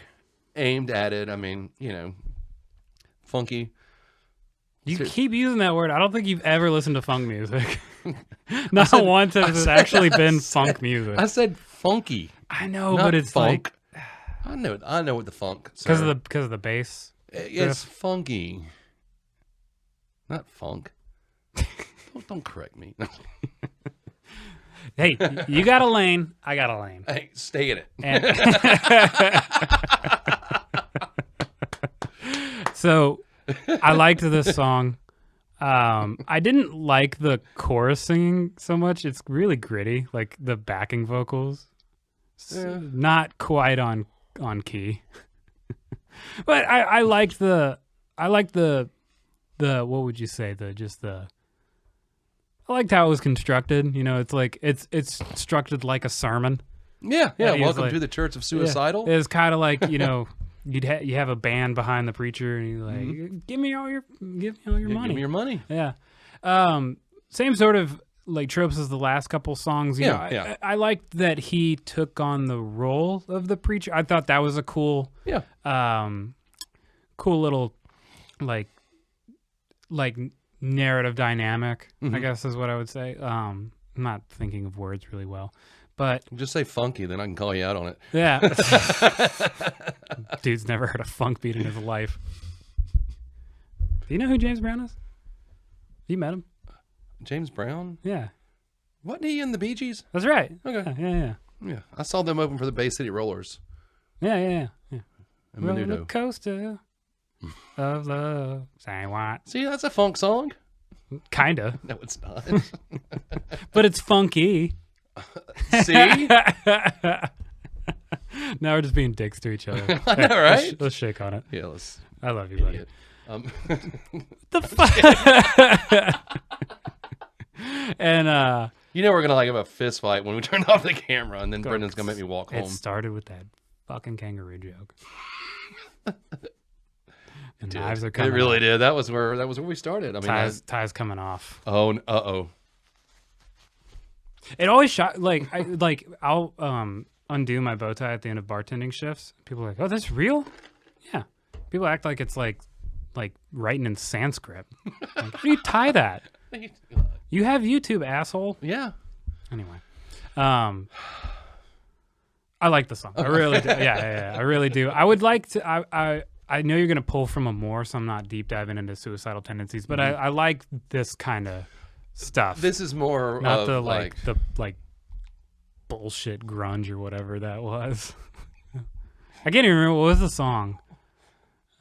aimed at it. I mean, funky. You keep using that word. I don't think you've ever listened to funk music. Not once has it actually been funk music. I said funky. I know, but it's funk. like. I know what the funk. Because of the bass. It's funky, not funk. Don't correct me. Hey, you got a lane. I got a lane. Hey, stay in it. So, I liked this song. I didn't like the chorus singing so much. It's really gritty, like the backing vocals. Not quite on key. But I liked the what would you say, I liked how it was constructed. It's like it's structured like a sermon. Yeah. Welcome to the Church of Suicidal. Yeah. It's kind of like, you have a band behind the preacher, and you're like, give me all your money. Give me your money. Yeah. Same sort of like tropes as the last couple songs. I liked that he took on the role of the preacher. I thought that was a cool little like narrative dynamic, I guess is what I would say. I'm not thinking of words really well, but Just say funky, then I can call you out on it. yeah. Dude's never heard a funk beat in his life. Do you know who James Brown is? You met him? James Brown? Yeah. Wasn't he in the Bee Gees? That's right. Okay. Yeah. Yeah. I saw them open for the Bay City Rollers. Yeah. And Roller Menudo. coaster of love. Say what? See, that's a funk song. Kinda. No, it's not. But it's funky. See? Now we're just being dicks to each other. I know, right? Let's shake on it. Yeah, let's. I love you, buddy. Idiot. The fuck? And You know we're gonna like have a fist fight when we turn off the camera, and then Brendan's gonna make me walk home. it started with that fucking kangaroo joke. And knives are coming. It really off. did. That was where we started. I mean, Ties coming off. oh. It always I'll undo my bow tie at the end of bartending shifts. People are like, "Oh, that's real?" Yeah. People act like it's like writing in Sanskrit. Like, how do you tie that? You have YouTube, asshole. Yeah. Anyway, I like the song. I really do. Yeah. I really do. I would like to. I know you're gonna pull from a more, so I'm not deep diving into Suicidal Tendencies, but I like this kind of stuff. This is more not of the the bullshit grunge or whatever that was. I can't even remember what was the song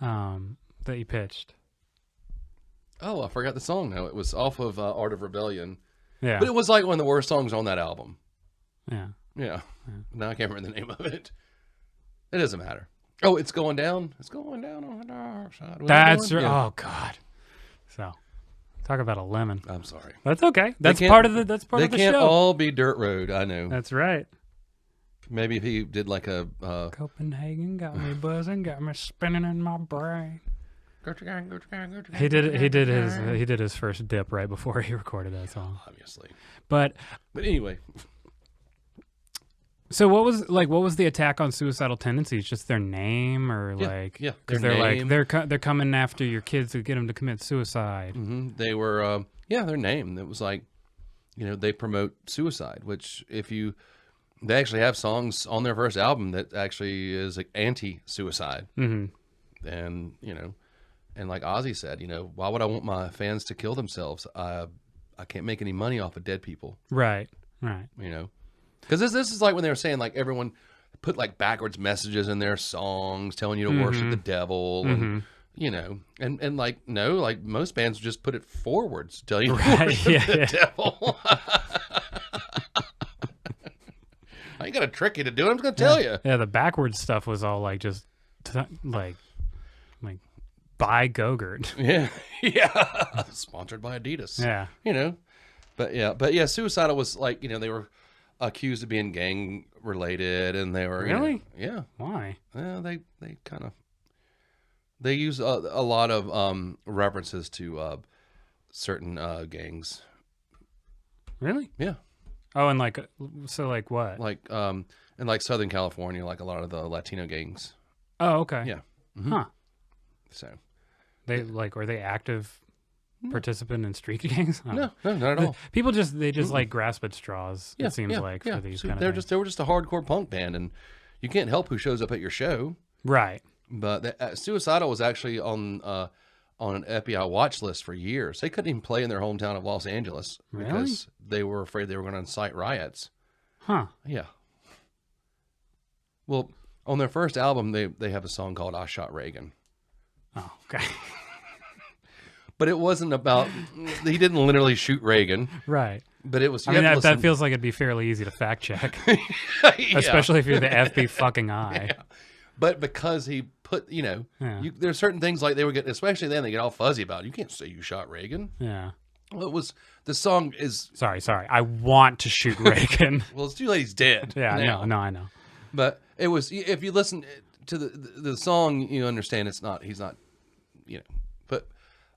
that you pitched. Oh, I forgot the song now. It was off of Art of Rebellion. Yeah. But it was like one of the worst songs on that album. Yeah. Yeah. Now I can't remember the name of it. It doesn't matter. Oh, it's going down. It's going down on the dark side. That's right. Yeah. Oh God. So, talk about a lemon. I'm sorry. That's okay. That's part of the. That's part of the show. They can't all be dirt road. I know. That's right. Maybe if he did like a. Copenhagen got me buzzing, got me spinning in my brain. Go to He did his first dip right before he recorded that song. Obviously. But anyway. So what was the attack on Suicidal Tendencies? Just their name, or because they're name. like they're coming after your kids to get them to commit suicide. Mm-hmm. They were their name. It was like, they promote suicide, which they actually have songs on their first album that actually is like anti-suicide. Mm-hmm. And and like Ozzy said, why would I want my fans to kill themselves? I can't make any money off of dead people. Right. Because this is like when they were saying like everyone put like backwards messages in their songs telling you to worship the devil, and and like no, like most bands just put it forwards, tell you to worship the devil. I ain't gonna trick you to do it. I'm just gonna tell you. Yeah, the backwards stuff was all like just like buy Go-Gurt. Yeah. Sponsored by Adidas. Yeah. But yeah, Suicidal was like they were accused of being gang related, and they were really yeah. Why? Yeah, they use a lot of references to certain gangs. Really? Yeah. Oh, and like what? Like in like Southern California, like a lot of the Latino gangs. Oh, okay. Yeah. Mm-hmm. Huh. So they were they active participant in street gangs? Oh. No, not at all. People just like grasp at straws. Yeah, it seems like for these kind of things. They were just a hardcore punk band, and you can't help who shows up at your show. Right. But Suicidal was actually on an FBI watch list for years. They couldn't even play in their hometown of Los Angeles because they were afraid they were going to incite riots. Huh. Yeah. Well, on their first album, they have a song called "I Shot Reagan." Oh, okay. But it wasn't about. He didn't literally shoot Reagan. Right. But it was. That feels like it'd be fairly easy to fact check, especially if you're the FBI fucking eye. Yeah. But because he put, there's certain things like they would get, especially then they get all fuzzy about. You can't say you shot Reagan. Yeah. Well, the song is. Sorry. I want to shoot Reagan. Well, it's too late. He's dead. Yeah. No, I know. But it was. If you listen to the song, you understand it's not. He's not. But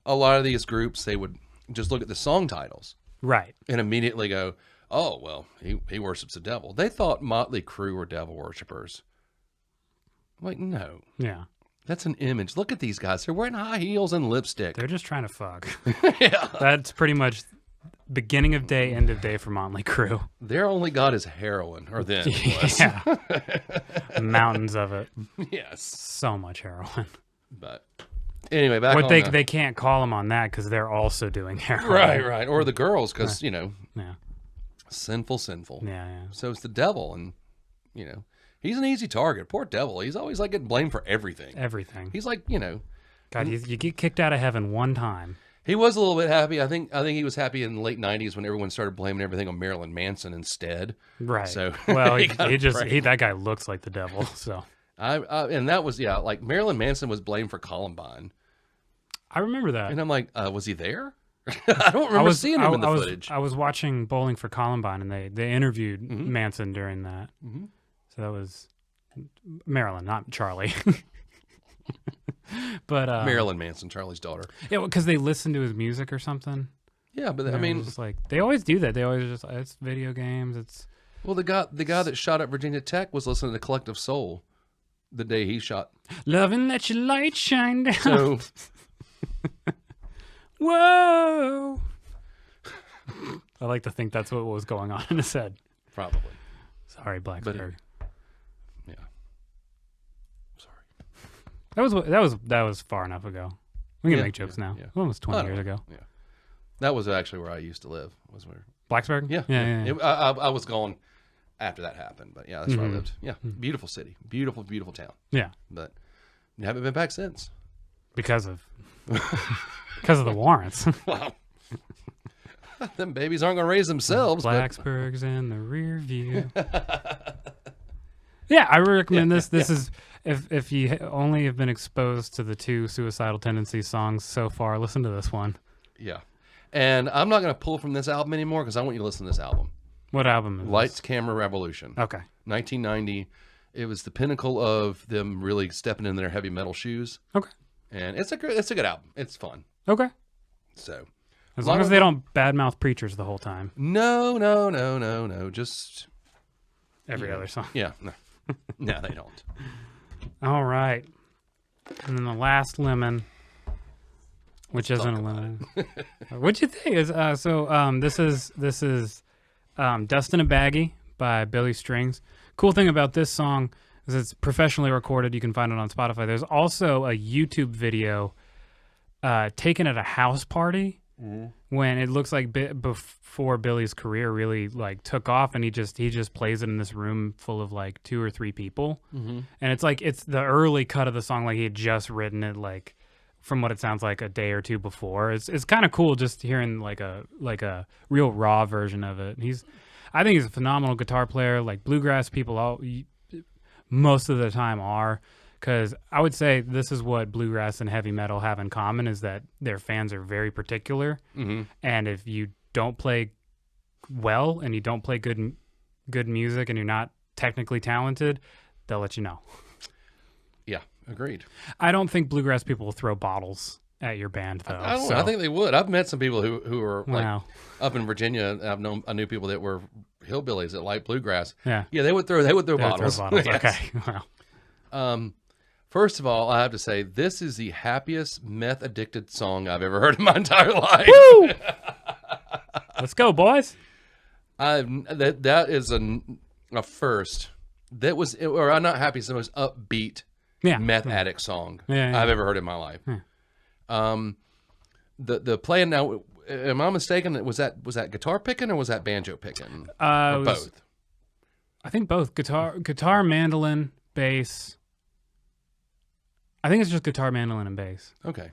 a lot of these groups, they would just look at the song titles, right, and immediately go, "Oh, well, he worships the devil." They thought Motley Crue were devil worshippers. I'm like, no. Yeah. That's an image. Look at these guys. They're wearing high heels and lipstick. They're just trying to fuck. Yeah. That's pretty much beginning of day, end of day for Motley Crue. Their only god is heroin, or then it was. Yeah. Mountains of it. Yes. So much heroin. But anyway, back But on they can't call them on that because they're also doing heroin. Right. Or the girls, because, Yeah. sinful. Yeah. So it's the devil, and, he's an easy target. Poor devil. He's always like getting blamed for everything. Everything. He's like, God, you get kicked out of heaven one time. he was a little bit happy. I think he was happy in the late 90s when everyone started blaming everything on Marilyn Manson instead. Right. So well, he got that guy looks like the devil. So and that was like Marilyn Manson was blamed for Columbine. I remember that. And I'm like, was he there? I don't remember seeing him in the footage. I was watching Bowling for Columbine, and they interviewed Manson during that. Mm-hmm. So that was Marilyn, not Charlie. But Marilyn Manson, Charlie's daughter. Yeah, because they listened to his music or something. Yeah, but I And mean, it's just like they always do that. They always just it's video games. It's well, the guy that shot up Virginia Tech was listening to Collective Soul the day he shot. loving that your light shine down. So Whoa! I like to think that's what was going on in his head. probably, Sorry, Blacksburg. yeah. Sorry. That was far enough ago. We can Yeah, make jokes now. yeah. Almost 20 years know. ago. Yeah, that was actually where I used to live. Was where? Blacksburg? Yeah. I was gone after that happened, but yeah, that's where I lived. Yeah, beautiful city, beautiful town. Yeah. But haven't been back since. Because of the warrants. Wow. Them babies aren't gonna raise themselves. Blacksburg's in the rear view. Yeah, I recommend this. This is if you only have been exposed to the 2 Suicidal Tendencies songs so far, listen to this one. Yeah. And I'm not going to pull from this album anymore because I want you to listen to this album. What album is Lights, this? Camera, Revolution. Okay. 1990. It was the pinnacle of them really stepping in their heavy metal shoes. Okay. And it's a good album. It's fun. Okay. So. As long as they don't badmouth preachers the whole time. No. Just Every other song. Yeah. No. No, they don't. All right. And then the last lemon, which isn't a lemon. What'd you think? This is Dustin and Baggy by Billy Strings. Cool thing about this song is it's professionally recorded. You can find it on Spotify. There's also a YouTube video taken at a house party when it looks like before Billy's career really like took off, and he just plays it in this room full of like 2 or 3 people, and it's the early cut of the song, like he had just written it like from what it sounds like a day or 2 before. It's kind of cool just hearing like a real raw version of it. I think he's a phenomenal guitar player. Like bluegrass people most of the time are. Because I would say this is what bluegrass and heavy metal have in common, is that their fans are very particular. Mm-hmm. And if you don't play well and you don't play good music and you're not technically talented, they'll let you know. Yeah, agreed. I don't think bluegrass people will throw bottles at your band, though. I don't know. I think they would. I've met some people who are like Wow. up in Virginia. I knew people that were hillbillies that liked bluegrass. Yeah. Yeah, they would throw bottles. Throw bottles. Yes. Okay. Wow. First of all, I have to say this is the happiest meth addicted song I've ever heard in my entire life. Woo! Let's go, boys. That is a first. That was, or I'm not happy. It's the most upbeat meth addict song I've ever heard in my life. Yeah. The playing now. Am I mistaken? Was that guitar picking or was that banjo picking? Or both. I think both guitar, mandolin, bass. I think it's just guitar, mandolin, and bass. Okay.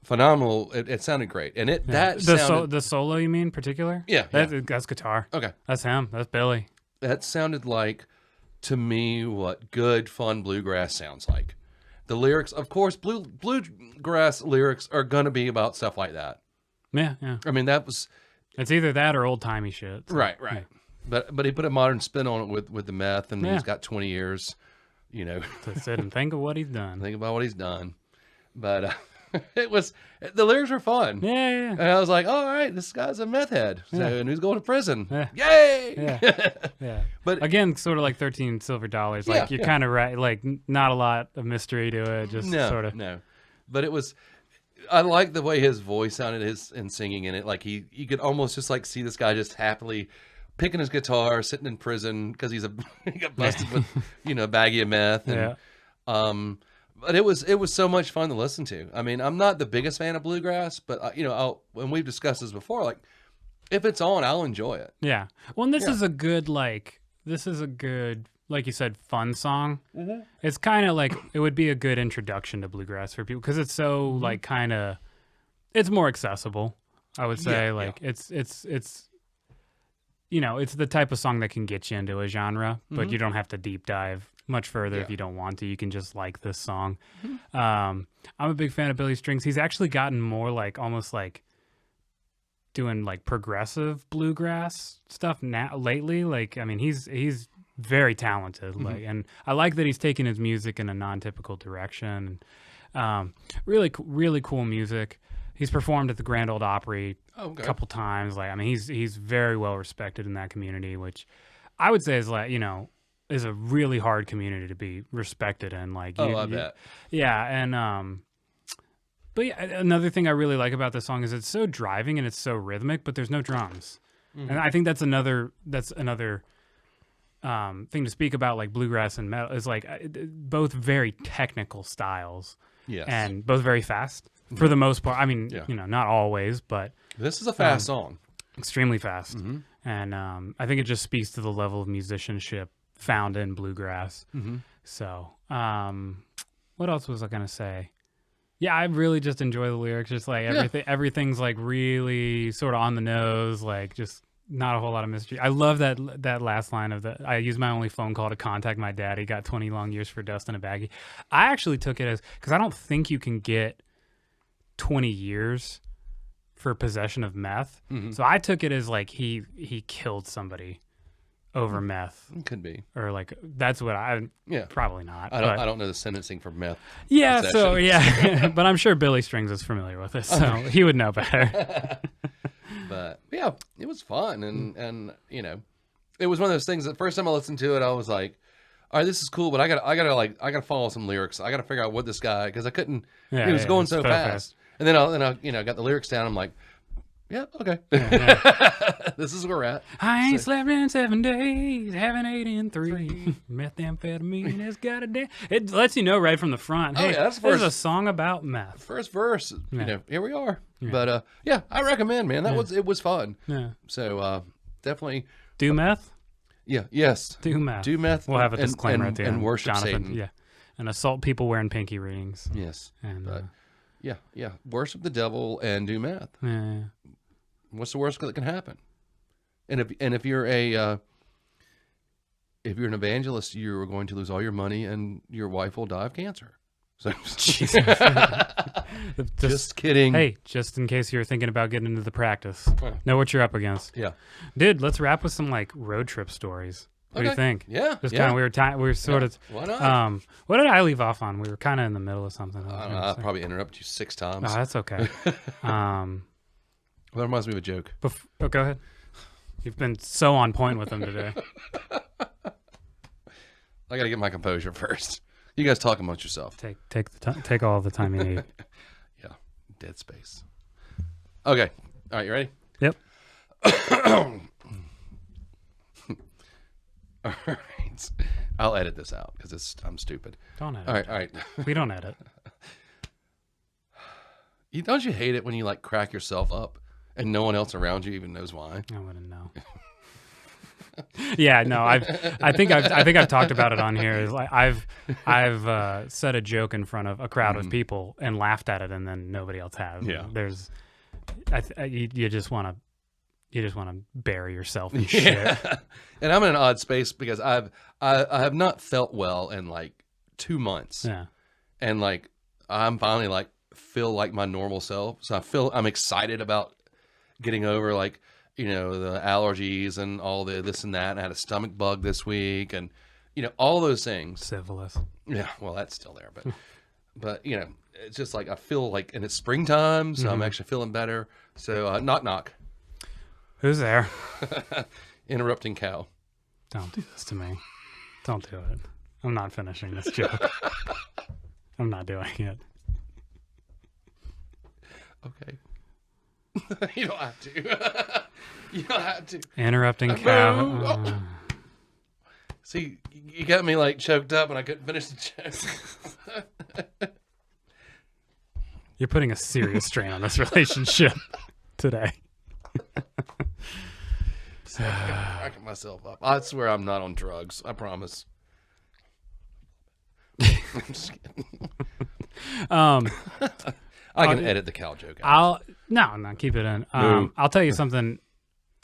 Phenomenal. It sounded great. And the solo, you mean, particular? Yeah. That's guitar. Okay. That's him. That's Billy. That sounded like, to me, what good, fun bluegrass sounds like. The lyrics, of course, bluegrass lyrics are going to be about stuff like that. Yeah. I mean, it's either that or old-timey shit. So, right. Yeah. But he put a modern spin on it with the meth, and he's got 20 years, to sit and think of what he's done. Think about what he's done. But It was, the lyrics were fun. Yeah. And I was like, all right, this guy's a meth head. So, and who's going to prison? Yeah. Yay! Yeah. But again, sort of like 13 silver dollars. Like you're kind of right. Like not a lot of mystery to it. Just sort of. No. But it was, I like the way his voice sounded and singing in it. Like you could almost just like see this guy just happily picking his guitar, sitting in prison because he got busted with, a baggie of meth. And, but it was so much fun to listen to. I mean, I'm not the biggest fan of bluegrass, but and we've discussed this before, like if it's on, I'll enjoy it. Yeah. Well, and this is a good, like you said, fun song. Mm-hmm. It's kind of like, it would be a good introduction to bluegrass for people because it's so like kind of, it's more accessible, I would say. It's it's the type of song that can get you into a genre, but you don't have to deep dive much further if you don't want to. You can just like this song. I'm a big fan of Billy Strings. He's actually gotten more like almost like doing like progressive bluegrass stuff now lately. Like, I mean, he's very talented. Like, and I like that he's taking his music in a non-typical direction. Really cool music. He's performed at the Grand Ole Opry a couple times. Like, I mean, he's very well respected in that community, which I would say is like, is a really hard community to be respected in. Like, I bet. Yeah, and but yeah, another thing I really like about this song is it's so driving and it's so rhythmic, but there's no drums, and I think that's another thing to speak about. Like bluegrass and metal is like both very technical styles, and both very fast for the most part. I mean, not always, but this is a fast song, extremely fast, and I think it just speaks to the level of musicianship found in bluegrass. So what else was I gonna say? Yeah, I really just enjoy the lyrics. Just like everything's like really sort of on the nose, like just not a whole lot of mystery. I love that last line of I used my only phone call to contact my dad. He got 20 long years for dust in a baggie. I actually took it as, because I don't think you can get 20 years for possession of meth. So I took it as like he killed somebody over meth. Could be. Or like, that's what probably not. I don't know the sentencing for meth. Yeah, possession. But I'm sure Billy Strings is familiar with it, so he would know better. But yeah, it was fun. And it was one of those things that first time I listened to it, I was like, all right, this is cool, but I gotta follow some lyrics. I gotta figure out what this guy, because I couldn't, he was going so fast. And then I got the lyrics down. I'm like, yeah, okay. This is where we're at. I ain't slept in 7 days, haven't ate in 3. Methamphetamine has got a day. It lets you know right from the front. Hey, there's a song about meth. First verse, here we are. Yeah. But I recommend, man. It was fun. Yeah. So definitely do meth. Yeah. Yes. Do meth. Do meth. We'll have a disclaimer at the end. And worship Jonathan, Satan. Yeah. And assault people wearing pinky rings. Yes. And yeah. Worship the devil and do meth. Yeah. What's the worst that can happen? And if you're an evangelist, you're going to lose all your money, and your wife will die of cancer. So, just kidding. Hey, just in case you're thinking about getting into the practice, know what you're up against. Yeah, dude. Let's wrap with some like road trip stories. What do you think? Yeah, just kind of we were sort of. Why not? What did I leave off on? We were kind of in the middle of something. I'll probably interrupt you 6 times. Oh, that's okay. That reminds me of a joke. Go ahead. You've been so on point with them today. I got to get my composure first. You guys talk amongst yourself. Take all the time you need. Yeah, dead space. Okay. All right, you ready? Yep. All right. I'll edit this out because I'm stupid. Don't edit. All right. We don't edit. Don't you hate it when you like crack yourself up and no one else around you even knows why? I wouldn't know. Yeah, no, I think I've talked about it on here. Is like I've said a joke in front of a crowd of people and laughed at it, and then nobody else has. Yeah, you just want to bury yourself in shit. And I'm in an odd space because I have not felt well in like 2 months. Yeah, and like I'm finally like feel like my normal self, so I'm excited about getting over like the allergies and all the this and that. And I had a stomach bug this week, and all those things. Syphilis. Yeah, well, that's still there, but But it's just like I feel like, and it's springtime, so I'm actually feeling better. So knock knock. Who's there? Interrupting cow. Don't do this to me. Don't do it. I'm not finishing this joke. I'm not doing it. Okay. You don't have to. You don't have to. Interrupting cow. See, you got me like choked up and I couldn't finish the joke. You're putting a serious strain on this relationship today. I'm cracking myself up. I swear I'm not on drugs. I promise. I'm just kidding. I can edit the cow joke out. No, keep it in. I'll tell you something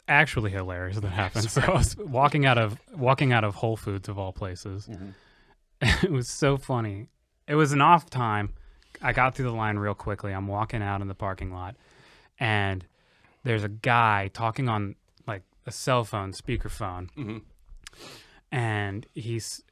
actually hilarious that happened. So I was walking out of Whole Foods of all places. It was so funny. It was an off time. I got through the line real quickly. I'm walking out in the parking lot, and there's a guy talking on like a cell phone, speakerphone, and he's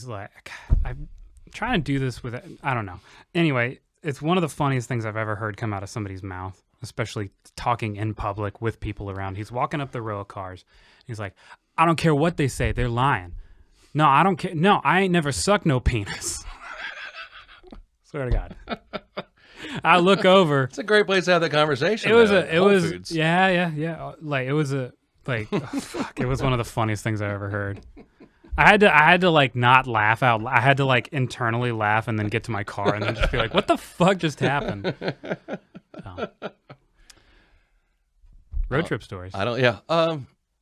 like, I'm trying to do this with, I don't know. Anyway, it's one of the funniest things I've ever heard come out of somebody's mouth, especially talking in public with people around. He's walking up the row of cars. He's like, I don't care what they say. They're lying. No, I don't care. No, I ain't never sucked no penis. Swear to God. I look over. It's a great place to have that conversation. It was Foods. yeah. Like it was it was one of the funniest things I ever heard. I had to like not laugh out. I had to like internally laugh and then get to my car and then just be like, what the fuck just happened? Road trip stories. Yeah.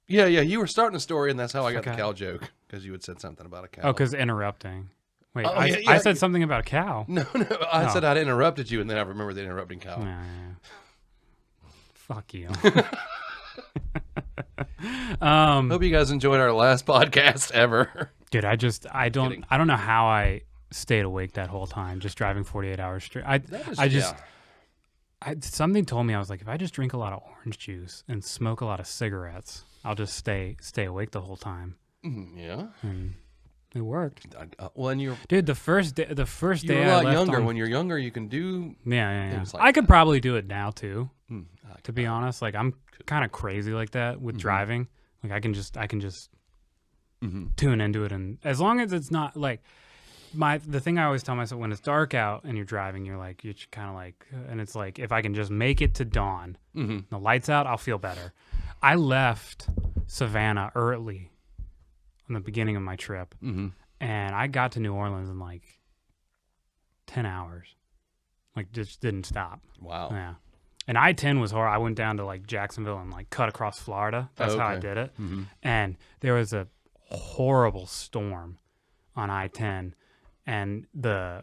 You were starting a story, and that's how I got the cow joke, because you had said something about a cow. Oh, because interrupting. Wait, I said something about a cow. No. I said I'd interrupted you, and then I remembered the interrupting cow. Yeah. Fuck you. Hope you guys enjoyed our last podcast ever. Dude, I don't know how I stayed awake that whole time, just driving 48 hours straight. Something told me, I was like, if I just drink a lot of orange juice and smoke a lot of cigarettes, I'll just stay awake the whole time. Yeah. And it worked. When you're the first day you're a lot younger. When you're younger, you can do things like I could probably do it now too. To be honest, like I'm kind of crazy like that with driving. Like I can just tune into it, and as long as it's not like the thing I always tell myself, when it's dark out and you're driving, you're kind of like, and it's like, if I can just make it to dawn, the lights out, I'll feel better. I left Savannah early in the beginning of my trip, and I got to New Orleans in like 10 hours. Like, just didn't stop. Wow. Yeah. And I-10 was horrible. I went down to like Jacksonville and like cut across Florida. That's how I did it. And there was a horrible storm on I-10, and there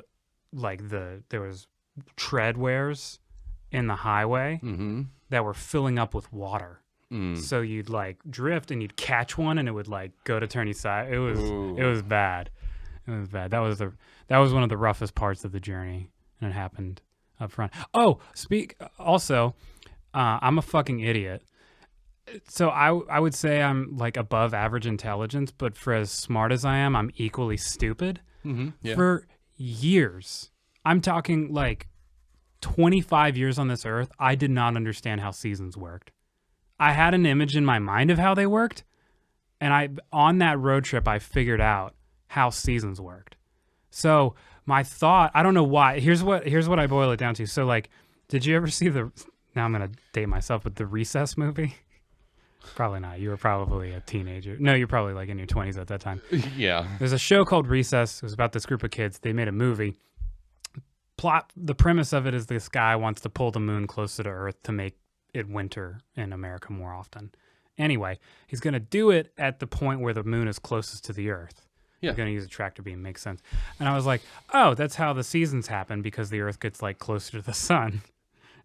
was treadwares in the highway that were filling up with water. So you'd like drift and you'd catch one and it would like go to turn you side. It was bad. It was bad. That was one of the roughest parts of the journey, and it happened up front. Oh, I'm a fucking idiot. So I would say I'm like above average intelligence, but for as smart as I am, I'm equally stupid. Yeah. For years, I'm talking like 25 years on this earth, I did not understand how seasons worked. I had an image in my mind of how they worked, and on that road trip, I figured out how seasons worked. So my thought, I don't know why. Here's what I boil it down to. So like, did you ever see now I'm gonna date myself, but the Recess movie? Probably not. You were probably a teenager. No, you're probably like in your 20s at that time. Yeah. There's a show called Recess. It was about this group of kids. They made a movie. The premise of it is this guy wants to pull the moon closer to Earth to make it winter in America more often. Anyway, he's going to do it at the point where the moon is closest to the Earth. Yeah. He's going to use a tractor beam. Makes sense. And I was like, oh, that's how the seasons happen, because the Earth gets like closer to the sun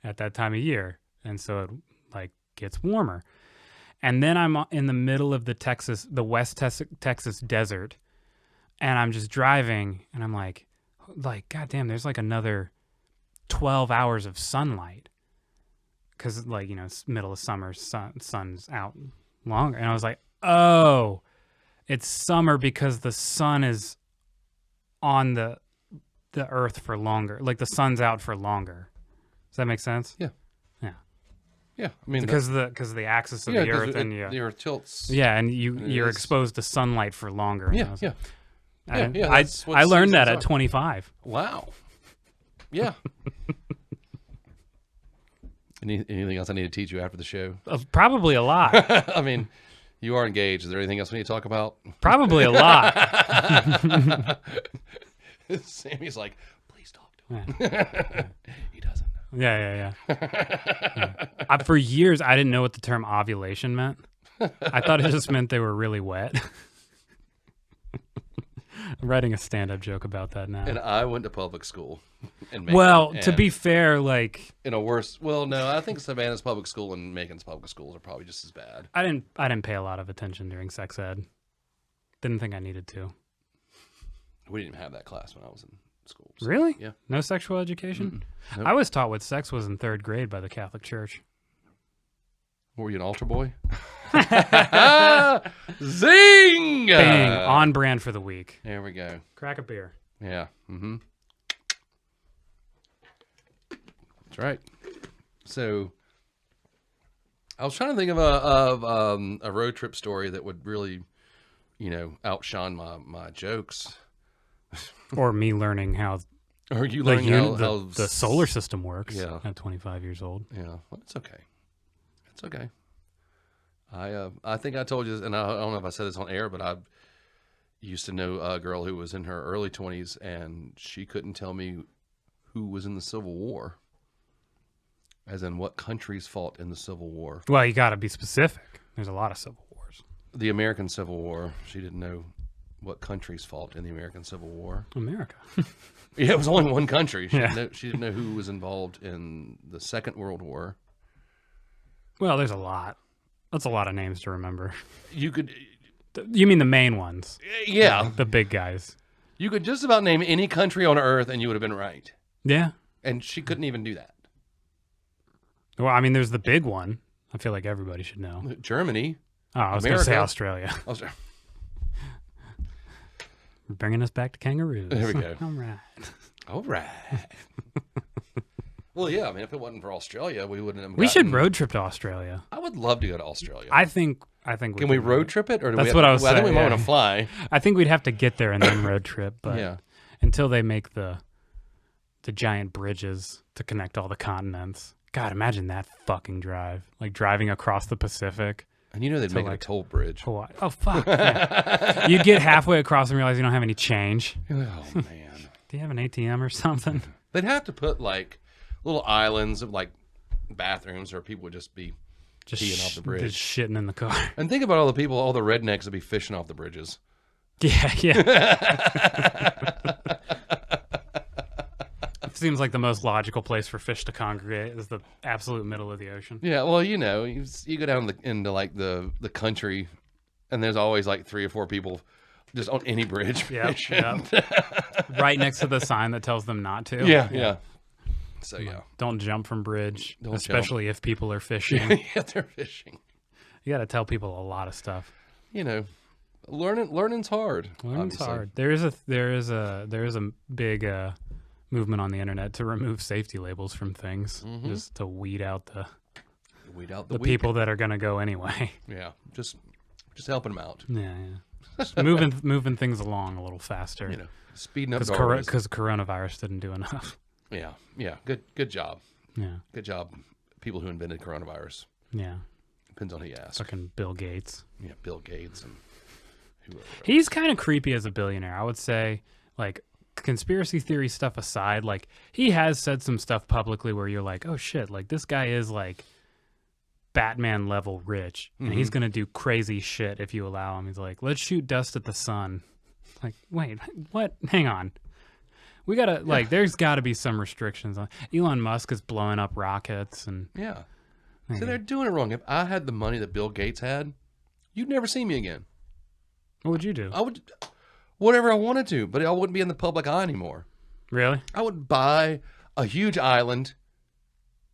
at that time of year. And so it like gets warmer. And then I'm in the middle of the West Texas desert, and I'm just driving, and I'm like, goddamn, there's like another 12 hours of sunlight, because like, it's middle of summer, sun's out longer. And I was like, oh, it's summer because the sun is on the the Earth for longer. Like the sun's out for longer. Does that make sense? Yeah. Yeah. Yeah. I mean, Because the axis of the Earth and the Earth tilts. yeah, and you're exposed to sunlight for longer. Yeah. Yeah. I learned that at 25. Wow. Yeah. Anything else I need to teach you after the show? Probably a lot. I mean, you are engaged. Is there anything else we need to talk about? Probably a lot. Sammy's like, please talk to him. He doesn't know. Yeah. For years, I didn't know what the term ovulation meant. I thought it just meant they were really wet. I'm writing a stand-up joke about that now. And I went to public school. To be fair, like in a worse. Well, no, I think Savannah's public school and Macon's public schools are probably just as bad. I didn't pay a lot of attention during sex ed. Didn't think I needed to. We didn't even have that class when I was in school. So, really? Yeah. No sexual education? Nope. I was taught what sex was in 3rd grade by the Catholic Church. Were you an altar boy? Zing! Bang! On brand for the week. There we go. Crack a beer. Yeah. Mm-hmm. That's right. So, I was trying to think of a road trip story that would really, outshine my jokes. Or me learning how Or you learning how the solar system works at 25 years old. Yeah, well, it's okay. It's okay. I think I told you, and I don't know if I said this on air, but I used to know a girl who was in her early 20s, and she couldn't tell me who was in the Civil War, as in what countries fought in the Civil War. Well, you got to be specific. There's a lot of civil wars. The American Civil War, she didn't know what countries fought in the American Civil War. America. Yeah, it was only one country. She didn't know who was involved in the Second World War. Well, there's a lot. That's a lot of names to remember. You mean the main ones? Yeah. The big guys. You could just about name any country on earth and you would have been right. Yeah. And she couldn't even do that. Well, I mean, there's the big one. I feel like everybody should know. Germany. Oh, I was going to say Australia. Bringing us back to kangaroos. There we go. All right. Well, yeah. I mean, if it wasn't for Australia, we wouldn't have. We should road trip to Australia. I would love to go to Australia. I think. Can we road trip it, or do that's we what I was saying. I think we might want to fly. I think we'd have to get there and then road trip, but until they make the giant bridges to connect all the continents. God, imagine that fucking drive! Like driving across the Pacific. And they'd make it a toll bridge. Hawaii. Oh fuck! Yeah. You get halfway across and realize you don't have any change. Oh man! Do you have an ATM or something? They'd have to put like little islands of like bathrooms where people would just be peeing off the bridge, just shitting in the car. And think about all the people, all the rednecks that be fishing off the bridges. Yeah. Seems like the most logical place for fish to congregate is the absolute middle of the ocean. Yeah, well, you go down into like the country, and there's always like 3 or 4 people just on any bridge. Yep. Right next to the sign that tells them not to. Yeah. So don't jump from bridge, especially if people are fishing. Yeah, they're fishing. You got to tell people a lot of stuff. Learning's hard. Learning's hard. There is a big movement on the internet to remove safety labels from things, just to weed out the people that are going to go anyway. Yeah, just helping them out. Yeah. Just moving things along a little faster. Speeding up because coronavirus didn't do enough. Yeah. Good job. Yeah. Good job, people who invented coronavirus. Yeah. Depends on who you ask. Fucking Bill Gates. Yeah, Bill Gates and whoever. He's kind of creepy as a billionaire, I would say. Like, conspiracy theory stuff aside, like, he has said some stuff publicly where you're like, oh shit, like, this guy is like Batman level rich, and he's gonna do crazy shit if you allow him. He's like, let's shoot dust at the sun. Like, wait, what? Hang on. We gotta, like, there's gotta be some restrictions on. Elon Musk is blowing up rockets and. Yeah. So they're doing it wrong. If I had the money that Bill Gates had, you'd never see me again. What would you do? I would, whatever I wanted to, but I wouldn't be in the public eye anymore. Really? I would buy a huge island,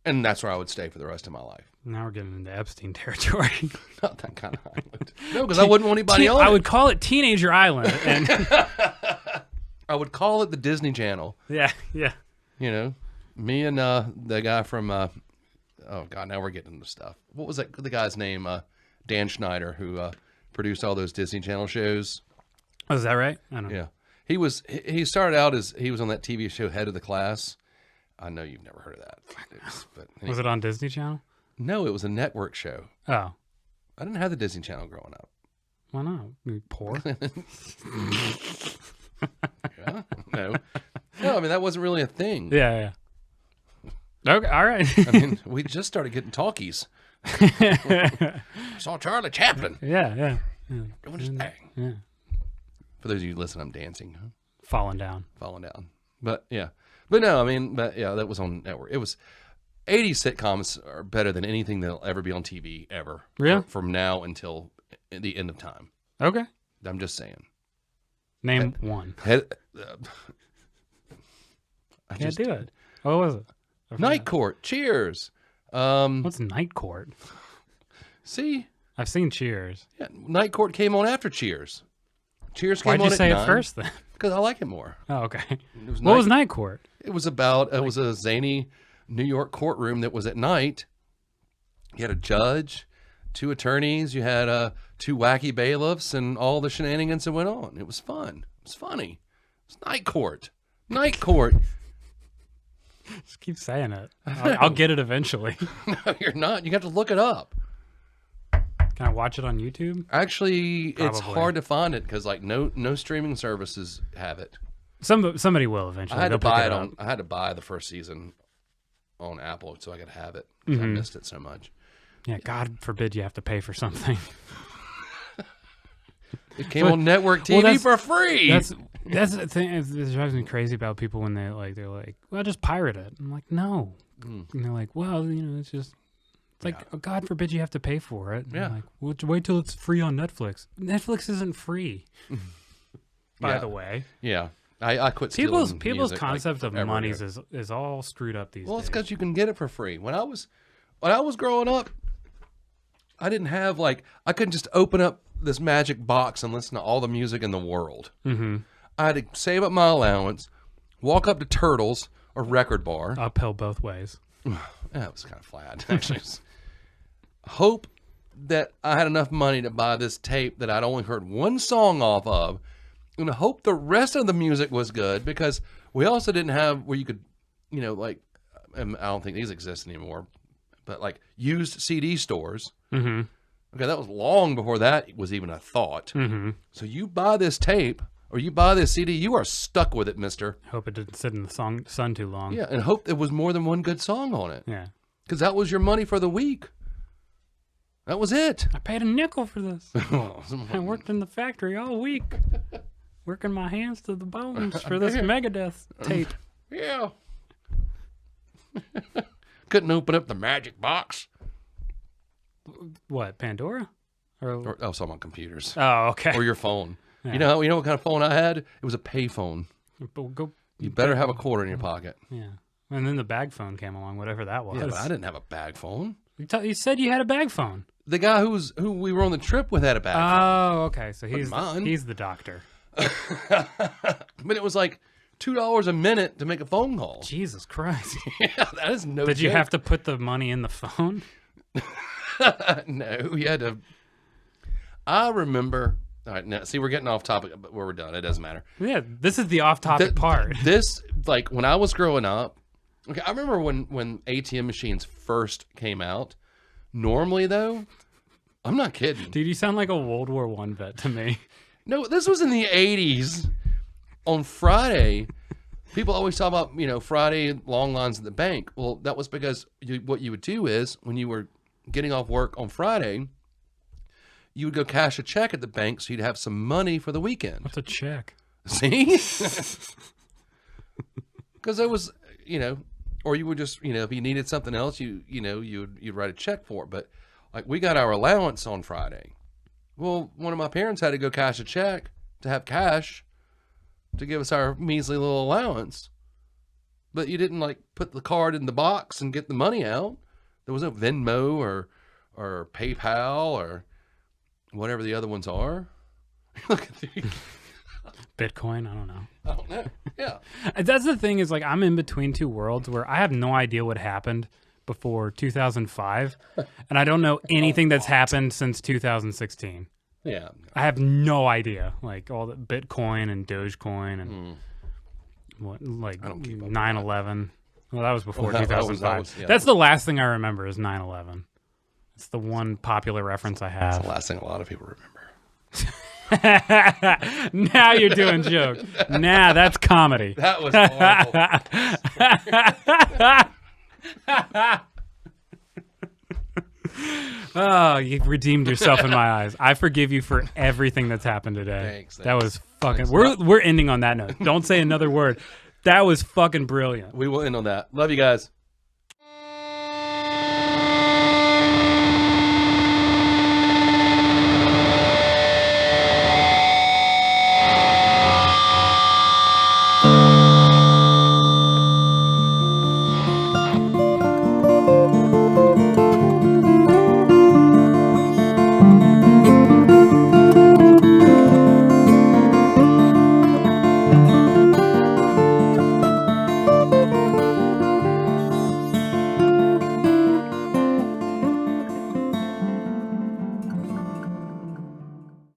and that's where I would stay for the rest of my life. Now we're getting into Epstein territory. Not that kind of island. No, because I wouldn't want anybody on it. I would call it Teenager Island. And I would call it the Disney Channel. Yeah, yeah. You know, me and the guy from oh god, now we're getting into stuff. What was the guy's name? Dan Schneider, who produced all those Disney Channel shows. Oh, is that right? I don't know. Yeah, he started out as he was on that TV show Head of the Class. I know you've never heard of that, but anyway. Was it on Disney Channel? No, it was a network show. Oh, I didn't have the Disney Channel growing up. why not? You poor. Yeah, no. I mean that wasn't really a thing. Yeah. Okay, all right. I mean, we just started getting talkies. Saw Charlie Chaplin. Yeah. Doing his thing. Yeah. For those of you listening, I'm dancing. Huh? Falling down. But yeah. But no, I mean, that was on network. It was 80s sitcoms are better than anything that'll ever be on TV ever. Really? From now until the end of time. Okay. I'm just saying. Name one. I Can't do it. What was it? Night Court. Cheers. What's Night Court? See? I've seen Cheers. Yeah, Night Court came on after Cheers. Cheers came Why'd on you at say 9. it first then? Because I like it more. Oh, okay. What was Night Court? It was about, it was a zany New York courtroom that was at night. You had a judge, 2 attorneys, you had 2 wacky bailiffs, and all the shenanigans that went on. It was fun. It was funny. It was Night Court. Night Court. Just keep saying it. I'll get it eventually. No, you're not. You have to look it up. Can I watch it on YouTube? Actually, it's Probably. hard to find it because like no streaming services have it. Somebody will eventually. I had to They'll pick buy it it up. on. I had to buy the first season on Apple so I could have it. 'Cause I missed it so much. Yeah, God forbid you have to pay for something. It came on network TV for free. That's the thing. It drives me crazy about people when they're like, well, just pirate it. I'm like, no. And they're like, well, it's just. It's like, oh, God forbid you have to pay for it. And Yeah. I'm like, well, wait till it's free on Netflix. Netflix isn't free. By the way. Yeah. I quit stealing People's music, concept like, of every monies year. is all screwed up these Well, days. it's because you can get it for free. When I was growing up, I didn't have I couldn't just open up this magic box and listen to all the music in the world. Mm-hmm. I had to save up my allowance, walk up to Turtles or Record Bar. Uphill both ways. That was kind of flat, actually. Hope that I had enough money to buy this tape that I'd only heard one song off of, and hope the rest of the music was good because we also didn't have where you could, I don't think these exist anymore, but used CD stores. Mm-hmm. Okay, that was long before that was even a thought. Mm-hmm. So you buy this tape or you buy this CD, you are stuck with it, mister. Hope it didn't sit in the sun too long. Yeah, and hope there was more than one good song on it. Yeah. Because that was your money for the week. That was it. I paid a nickel for this. I worked in the factory all week. Working my hands to the bones for this Megadeth tape. Yeah. Couldn't open up the magic box. What, Pandora? Or some on computers. Oh, okay. Or your phone. Yeah. You know what kind of phone I had? It was a pay phone. You better have a quarter in your pocket. Yeah. And then the bag phone came along, whatever that was. Yeah, but I didn't have a bag phone. You said you had a bag phone. The guy who we were on the trip with had a bag phone. Oh, okay. So he's mine. he's the doctor. But it was like $2 a minute to make a phone call. Jesus Christ. Yeah, that is no Did you joke. have to put the money in the phone? No, you had to. I remember. All right, now see, we're getting off topic, but we're done. It doesn't matter. Yeah, this is the off-topic part. This, when I was growing up, okay, I remember when ATM machines first came out. Normally, though, I'm not kidding. Dude, you sound like a World War I vet to me. No, this was in the 80s. On Friday, people always talk about, Friday long lines at the bank. Well, that was because what you would do is when you were getting off work on Friday, you would go cash a check at the bank so you'd have some money for the weekend. What's a check? See? Because it was, or you would just, if you needed something else, you'd write a check for it. But we got our allowance on Friday. Well, one of my parents had to go cash a check to have cash to give us our measly little allowance. But you didn't put the card in the box and get the money out. There was no Venmo or PayPal or whatever the other ones are. Look at Bitcoin? I don't know. I don't know. Yeah. That's the thing is like I'm in between two worlds where I have no idea what happened before 2005, and I don't know anything that's happened since 2016. Yeah. I have no idea. Like all the Bitcoin and Dogecoin and what, like 9/11. Well, that was before 2005. That's the last thing I remember is 9/11. It's the one popular reference I have. That's the last thing a lot of people remember. Now you're doing jokes. Nah, that's comedy. That was horrible. Oh, you've redeemed yourself in my eyes. I forgive you for everything that's happened today. Thanks. That was fucking. We're ending on that note. Don't say another word. That was fucking brilliant. We will end on that. Love you guys.